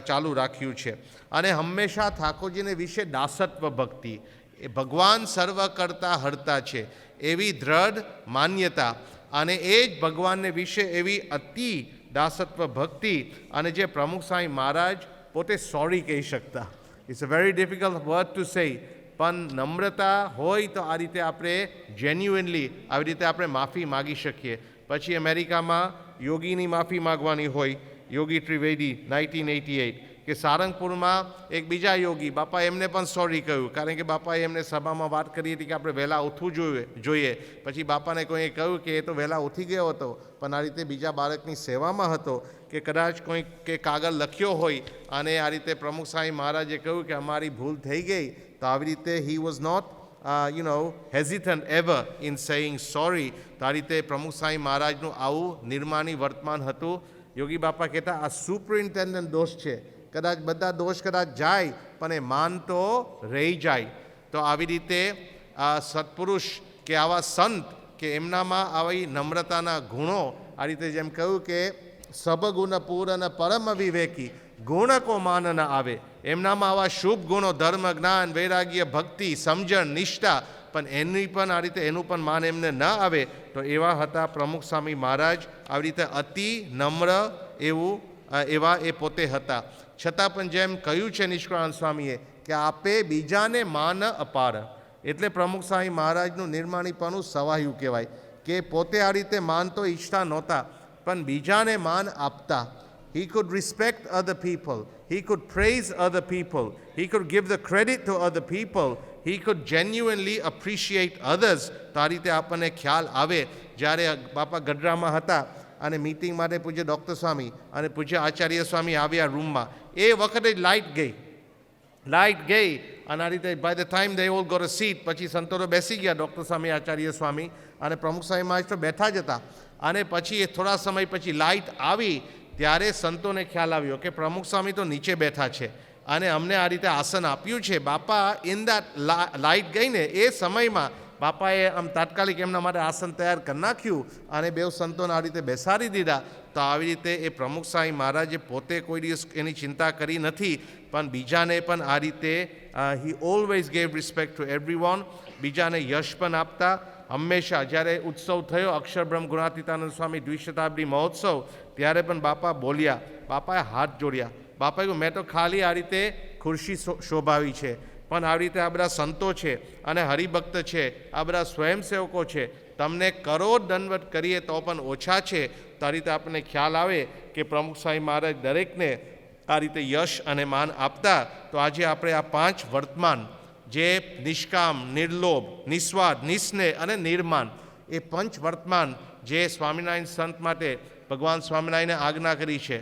ચાલુ રાખ્યું છે. અને હંમેશા ઠાકોરજીને વિશે દાસત્વ ભક્તિ, એ ભગવાન સર્વ કરતા હરતા છે એવી દ્રઢ માન્યતા, અને એ જ ભગવાનને વિશે એવી અતિ દાસત્વ ભક્તિ. અને જે પ્રમુખ સ્વામી મહારાજ પોતે સોરી કહી શકતા, it's a very difficult word to say, પણ નમ્રતા હોય તો આ રીતે આપણે જેન્યુઇનલી આવી રીતે આપણે માફી માગી શકીએ. પછી અમેરિકામાં યોગીની માફી માગવાની હોય, યોગી ત્રિવેદી 1988, કે સારંગપુરમાં એક બીજા યોગી બાપા એમને પણ સોરી કહ્યું, કારણ કે બાપાએ એમને સભામાં વાત કરી હતી કે આપણે વહેલા ઉઠવું જોઈએ. પછી બાપાને કોઈએ કહ્યું કે એ તો વહેલા ઉઠી ગયો હતો, પણ આ રીતે બીજા બાળકની સેવામાં હતો, કે કદાચ કોઈ કે કાગળ લખ્યો હોય અને આ રીતે પ્રમુખ સ્વામી મહારાજે કહ્યું કે અમારી ભૂલ થઈ ગઈ, તો આવી રીતે he was not hesitant ever in saying sorry. તો આ રીતે પ્રમુખ સ્વામી મહારાજનું આવું નિર્માની વર્તમાન હતું. યોગી બાપા કહેતા આ સુપરિન્ટેન્ડન્ટ દોષ છે, કદાચ બધા દોષ કદાચ જાય પણ એ માન તો રહી જાય. તો આવી રીતે આ સત્પુરુષ કે આવા સંત કે એમનામાં આવી નમ્રતાના ગુણો, આ રીતે જેમ કહ્યું કે સબગુણ પૂરન પરમ વિવેકી, ગુણ કો માન ન આવે. એમનામાં આવા શુભ ગુણો, ધર્મ, જ્ઞાન, વૈરાગ્ય, ભક્તિ, સમજણ, નિષ્ઠા, પણ એની પણ આ રીતે એનું પણ માન એમને ન આવે. તો એવા હતા પ્રમુખ સ્વામી મહારાજ. આવી રીતે અતિ નમ્ર એવા એ પોતે હતા. છતાં પણ જેમ કહ્યું છે નિષ્કળાનંદ સ્વામીએ કે આપે બીજાને માન અપાર, એટલે પ્રમુખ સ્વામી મહારાજનું નિર્માણીપણું સવાયું કહેવાય, કે પોતે આ રીતે માન તો ઈચ્છતા નહોતા પણ બીજાને માન આપતા. He could respect other people, he could praise other people, he could give the credit to other people, he could genuinely appreciate others. તો આ રીતે આપણને ખ્યાલ આવે. જ્યારે બાપા ગઢડામાં હતા અને મીટિંગ માટે પૂજ્ય ડૉક્ટર સ્વામી અને પૂજ્ય આચાર્ય સ્વામી આવ્યા રૂમમાં, એ વખતે જ લાઇટ ગઈ અને આ રીતે by the time they all got a seat, પછી સંતોનો બેસી ગયા, ડૉક્ટર સ્વામી, આચાર્ય સ્વામી અને પ્રમુખ સ્વામી મહારાજ તો બેઠા જ હતા. અને પછી એ થોડા સમય પછી લાઇટ આવી, ત્યારે સંતોને ખ્યાલ આવ્યો કે પ્રમુખ સ્વામી તો નીચે બેઠા છે અને અમને આ રીતે આસન આપ્યું છે. બાપા ઇન દેટ લાઇટ ગઈને એ સમયમાં બાપાએ આમ તાત્કાલિક એમના માટે આસન તૈયાર કરી નાખ્યું અને બેઉ સંતોને આ રીતે બેસાડી દીધા. તો આવી રીતે એ પ્રમુખ સ્વામી મહારાજે પોતે કોઈ દિવસ એની ચિંતા કરી નથી, પણ બીજાને પણ આ રીતે he always gave respect to everyone. બીજાને યશ પણ આપતા. હંમેશા જ્યારે ઉત્સવ થયો અક્ષરબ્રહ્મ ગુણાતીતાનંદ સ્વામી દ્વિશતાબ્દી મહોત્સવ, ત્યારે પણ બાપા બોલ્યા, બાપાએ હાથ જોડ્યા. બાપાએ કહ્યું મેં તો ખાલી આ રીતે ખુરશી શોભાવી છે, પણ આવી રીતે આ બધા સંતો છે અને હરિભક્ત છે, આ બધા સ્વયંસેવકો છે, તમને કરોડ દંડવત કરીએ તો પણ ઓછા છે. તો આ રીતે આપણને ખ્યાલ આવે કે પ્રમુખ સ્વામી મહારાજ દરેકને આ રીતે યશ અને માન આપતા. તો આજે આપણે આ 5 વર્તમાન, જે નિષ્કામ, નિર્લોભ, નિસ્વાર્થ, નિસ્નેહ અને નિર્માન, એ પંચ વર્તમાન જે સ્વામિનારાયણ સંત માટે ભગવાન સ્વામિનારાયણે આજ્ઞા કરી છે,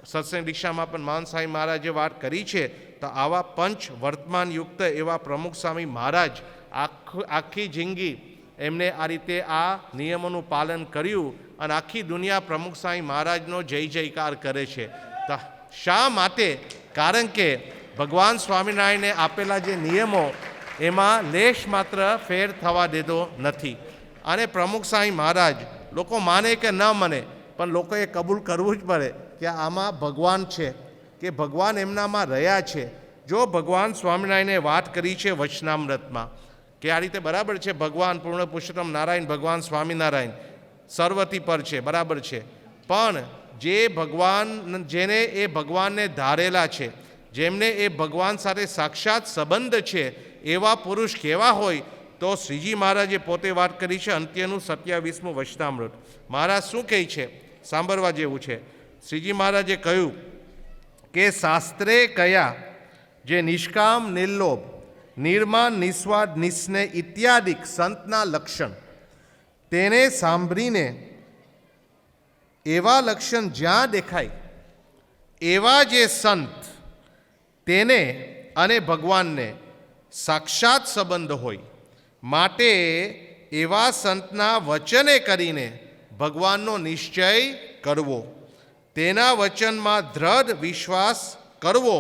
સત્સંગ દીક્ષામાં પણ મહાન સ્વામી મહારાજે વાત કરી છે. તો આવા પંચ વર્તમાન યુક્ત એવા પ્રમુખ સ્વામી મહારાજ આખી જિંદગી એમને આ રીતે આ નિયમોનું પાલન કર્યું અને આખી દુનિયા પ્રમુખ સ્વામી મહારાજનો જય જયકાર કરે છે. તો શા માટે? કારણ કે ભગવાન સ્વામિનારાયણે આપેલા જે નિયમો એમાં લેશ માત્ર ફેર થવા દેતો નથી. અને પ્રમુખ સ્વામી મહારાજ, લોકો માને કે ન માને, પણ લોકોએ કબૂલ કરવું જ પડે કે આમાં ભગવાન છે, કે ભગવાન એમનામાં રહ્યા છે. જો ભગવાન સ્વામિનારાયણે વાત કરી છે વચનામૃતમાં કે આ રીતે બરાબર છે, ભગવાન પૂર્ણ પુરુષોત્તમ નારાયણ ભગવાન સ્વામિનારાયણ સર્વથી પર છે, બરાબર છે, પણ જે ભગવાન જેને એ ભગવાનને ધારેલા છે, જેમને એ ભગવાન સાથે સાક્ષાત સંબંધ છે, એવા પુરુષ કેવા હોય? તો શ્રીજી મહારાજે પોતે વાત કરી છે અંત્યનું 27મું વચનામૃત. મહારાજ શું કહે છે? સાંભળવા જેવું છે. શ્રીજી મહારાજે કહ્યું કે શાસ્ત્રે કયા જે નિષ્કામ, નિર્લોભ, નિર્માન, નિસ્વાર્થ, નિસ્નેહ ઇત્યાદિક સંતના લક્ષણ, તેને સાંભળીને એવા લક્ષણ જ્યાં દેખાય એવા જે સંત, તેને અને ભગવાનને સાક્ષાત સંબંધ હોય, માટે એવા સંતના વચને કરીને ભગવાનનો નિશ્ચય કરવો, તેના વચનમાં દ્રઢ વિશ્વાસ કરવો,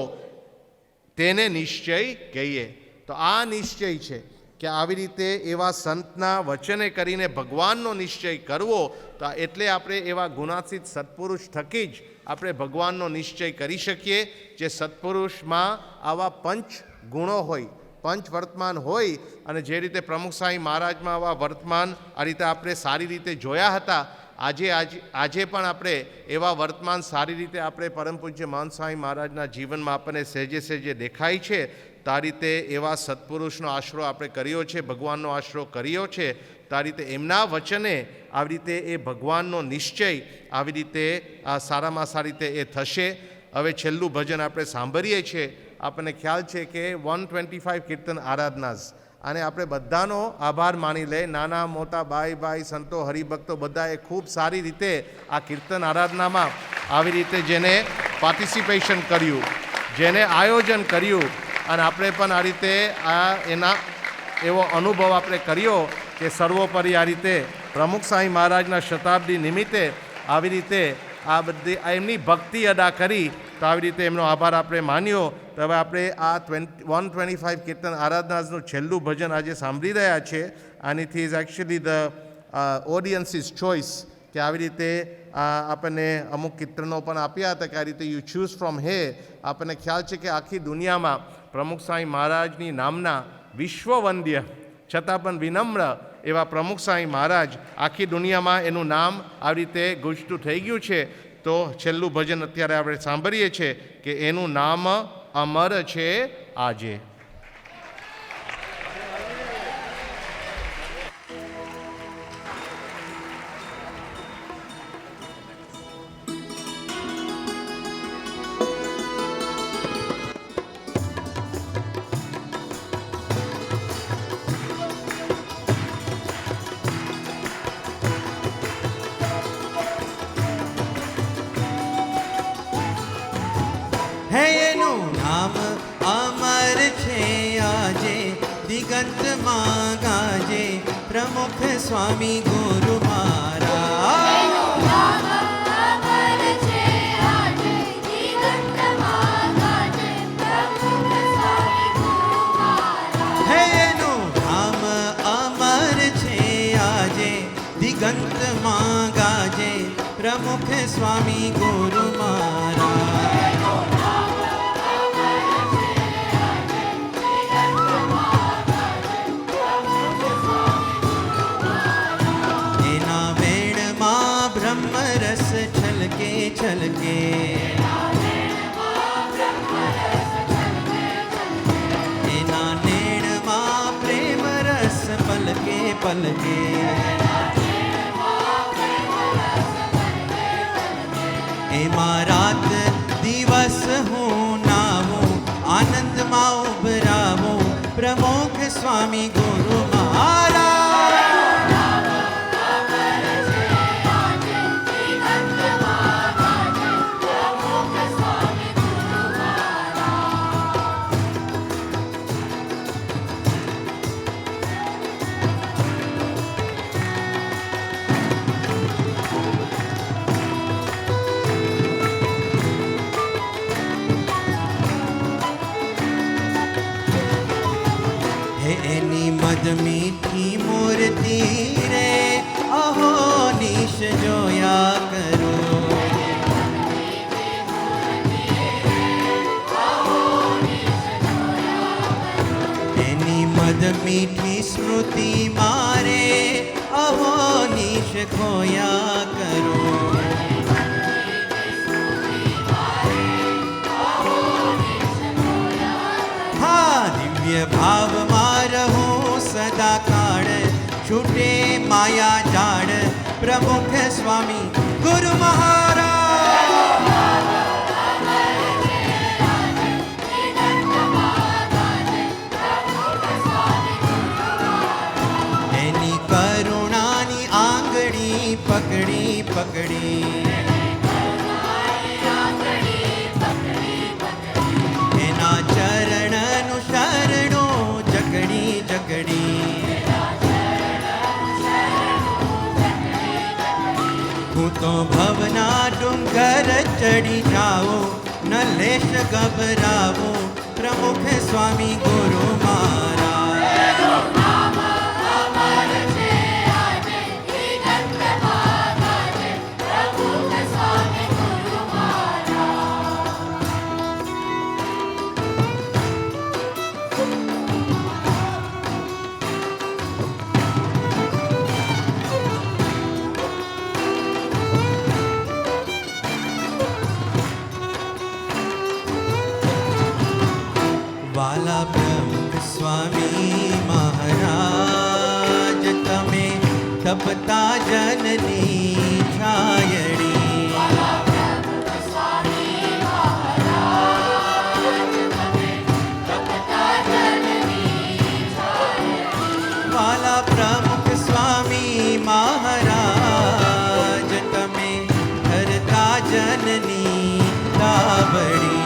તેને નિશ્ચય કહીએ. તો આ નિશ્ચય છે કે આવી રીતે એવા સંતના વચને કરીને ભગવાનનો નિશ્ચય કરવો. તો એટલે આપણે એવા ગુણાતીત સત્પુરુષ થકી જ આપણે ભગવાનનો નિશ્ચય કરી શકીએ, જે સત્પુરુષમાં આવા પંચ ગુણો હોય, પંચ વર્તમાન હોય. અને જે રીતે પ્રમુખ સ્વામી મહારાજમાં આવા વર્તમાન આ રીતે આપણે સારી રીતે જોયા હતા, આજે પણ આપણે એવા વર્તમાન સારી રીતે આપણે પરમ પૂજ્ય મહંત સ્વામી મહારાજના જીવનમાં આપણને સહેજે સહેજે દેખાય છે. તો આ રીતે એવા સત્પુરુષનો આશરો આપણે કર્યો છે, ભગવાનનો આશરો કર્યો છે. તો આ રીતે એમના વચને આવી રીતે એ ભગવાનનો નિશ્ચય આવી રીતે સારામાં સારી રીતે એ થશે. હવે છેલ્લું ભજન આપણે સાંભળીએ છીએ. આપણને ખ્યાલ છે કે 125 કીર્તન આરાધનાસ, અને આપણે બધાનો આભાર માની લે, નાના મોટા ભાઈ સંતો હરિભક્તો બધાએ ખૂબ સારી રીતે આ કીર્તન આરાધનામાં આવી રીતે જેને પાર્ટિસિપેશન કર્યું, જેને આયોજન કર્યું, અને આપણે પણ આ રીતે એના એવો અનુભવ આપણે કર્યો કે સર્વોપરી આ રીતે પ્રમુખ સ્વામી મહારાજના શતાબ્દી નિમિત્તે આવી રીતે આ બધી એમની ભક્તિ અદા કરી. તો આવી રીતે એમનો આભાર આપણે માન્યો. તો હવે આપણે આ 125 કીર્તન આરાધનાનું છેલ્લું ભજન આજે સાંભળી રહ્યા છે. આનીથી is actually the audience is choice, કે આવી રીતે આપણને અમુક કીર્તનો પણ આપ્યા હતા કે આ રીતે યુ ચૂઝ ફ્રોમ હે. આપણને ખ્યાલ છે કે આખી દુનિયામાં પ્રમુખ સ્વામી મહારાજની નામના વિશ્વવંદ્ય છતાં પણ વિનમ્ર એવા પ્રમુખ સ્વામી મહારાજ, આખી દુનિયામાં એનું નામ આવી રીતે ગુંજતું થઈ ગયું છે. તો છેલ્લું ભજન અત્યારે આપણે સાંભળીએ છીએ કે એનું નામ અમર છે આજે. प्रमुख स्वामी गुरु दिगंत मां गाजे प्रमुख स्वामी गुरु छलके एना नेण मां प्रेम रस पलके पलके एमा रात दिवस हूँ नावो आनंद मां उभरावो प्रमुख स्वामी गुरु महाराज. मीठी मूर्ति रे अहो निश जोया करो एनी मद मीठी स्मृति मारे अहो निश खोया करो માયા જાડ પ્રમુખ સ્વામી ગુરુ મહારાજ એની કરુણાની આંગળી પકડી પકડી એના ચરણનું શરણો જકડી જકડી હું તો ભવના ડુંગર ચડી જાઉં ન લેશ ગભરાવો પ્રમુખ સ્વામી ગુરુ વાલા પ્રમુખ સ્વામી મહારાજ તમે તપતા જનની છાયડી વાલા પ્રમુખ સ્વામી મહારાજ તમે ધરતા જનની તાબડી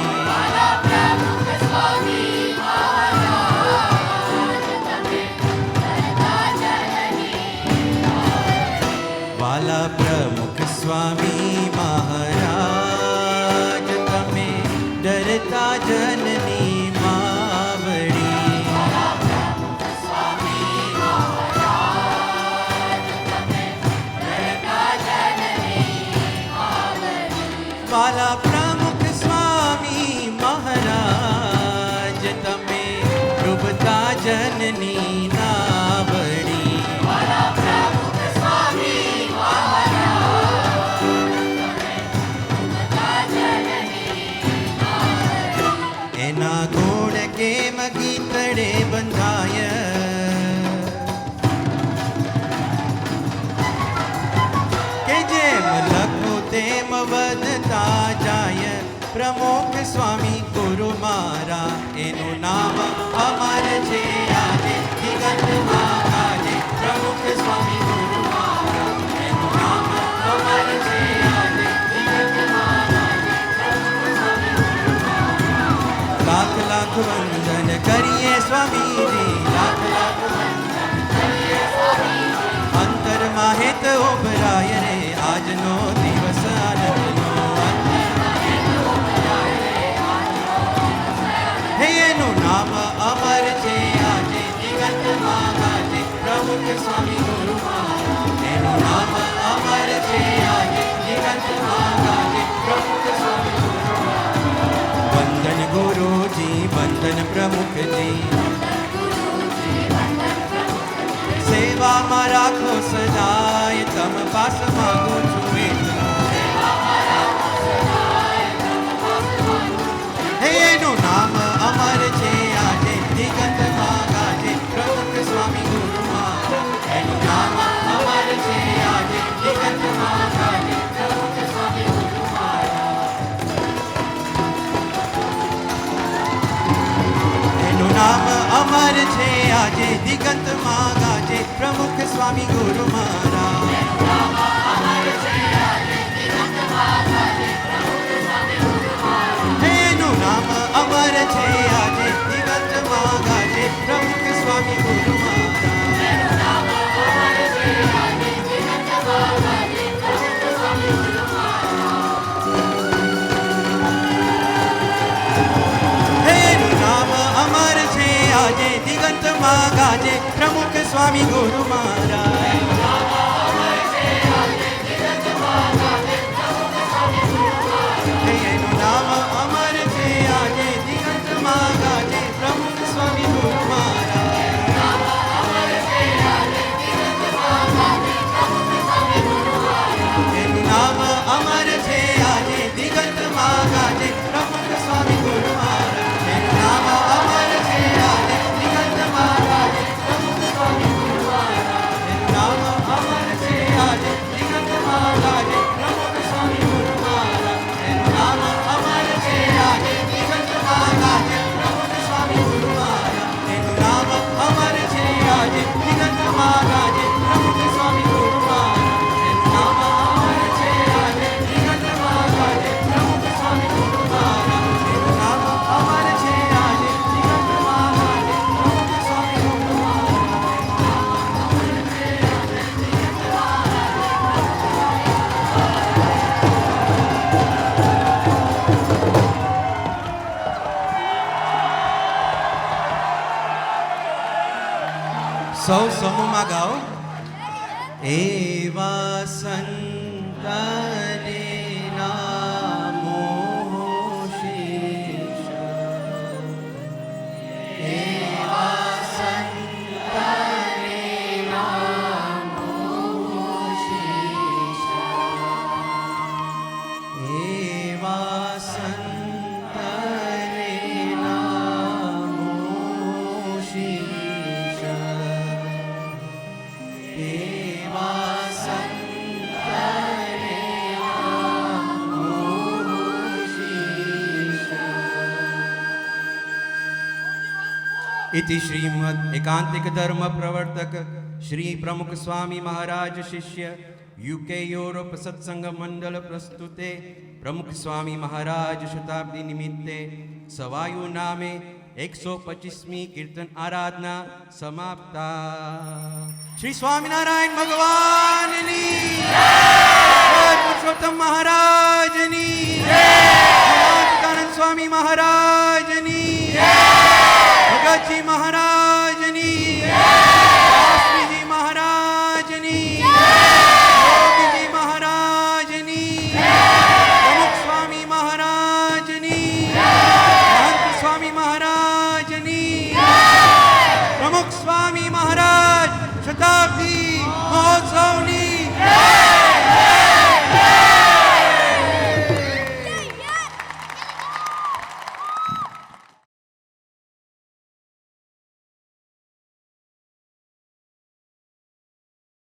વાલા પ્રમુખ સ્વામી મહારાજ તમે ડરતા જનની માવડી વાલા પ્રમુખ સ્વામી મહારાજ તમે ડૂબતા જનની નાવડી એના ગોળ કેમ ગીતડે બંધાય કે જેમ લખો તેમ વધતા જાય પ્રમુખ સ્વામી ગુરુ મારા એનું નામ અમર છે આજે દિગંતમાં ગાજે પ્રમુખ સ્વામી ગુરુ મારા એનું નામ અમર છે આજે દિગંતમાં ગાજે પ્રમુખ સ્વામી ગુરુ મારા લાખ લાખ વંદન કરીએ સ્વામીજી લાખ લાખ વંદન કરીએ સ્વામીજી અંતરમાં હેત ઉભરાય રે આજનો દિવસ આનંદનો હે એનું નામ અમર છે આજે દિગંતમાં ગાજે પ્રમુખ સ્વામી ગુરુ મારા એનું નામ અમર છે આજે દિગંતમાં ગાજે પ્રમુખ સ્વામી ગુરુ મારા વંદન ગુરુજી વંદન પ્રમુખજી સેવામાં રાખો સદાય તમ પાસ માંગુ છું હે એનું નામ અમર છે આજે દિગંતમાં ગાજે પ્રમુખ સ્વામી ગુરુ મારા એનું નામ અમર છે આજે દિગંતમાં ગાજે પ્રમુખ સ્વામી ગુરુ મારા એનું નામ અમર છે આજે દિગંતમાં ગાજે પ્રમુખ સ્વામી ગુરુ મારા એનું નામ અમર છે આજે દિગંતમાં ગાજે પ્રમુખ સ્વામી ગુરુ એનું નામ અમર છે આજે દિગંતમાં ગાજે પ્રમુખ સ્વામી ગુરુ મારા એનું નામ અમર છે આજે દિગંતમાં ગાજે પ્રમુખ સ્વામી ગુરુ મારા એનું નામ અમર છે આજે દિગંતમાં ગાજે પ્રમુખ સ્વામી ગુરુ મારા એનું નામ અમર છે આજે દિગંતમાં ગાજે પ્રમુખ સ્વામી ગુરુ મારા સૌ સમૂહમાં ગાઓ. એવા સંતને નામો શીશ, એવા સંતને નામો શીશ, એવા સંતને નામો શીશ, એવા સંતને નામો શીશ. इति श्रीमद् एकांतिक धर्म प्रवर्तक श्री प्रमुख स्वामी महाराज शिष्य यूके यूरोप सत्संग मंडल प्रस्तुते प्रमुख स्वामी महाराज शताब्दी निमित्ते सवायु नामे 125મી कीर्तन आराधना समाप्ता. श्री स्वामीनारायण भगवान पुरुषोत्तम महाराज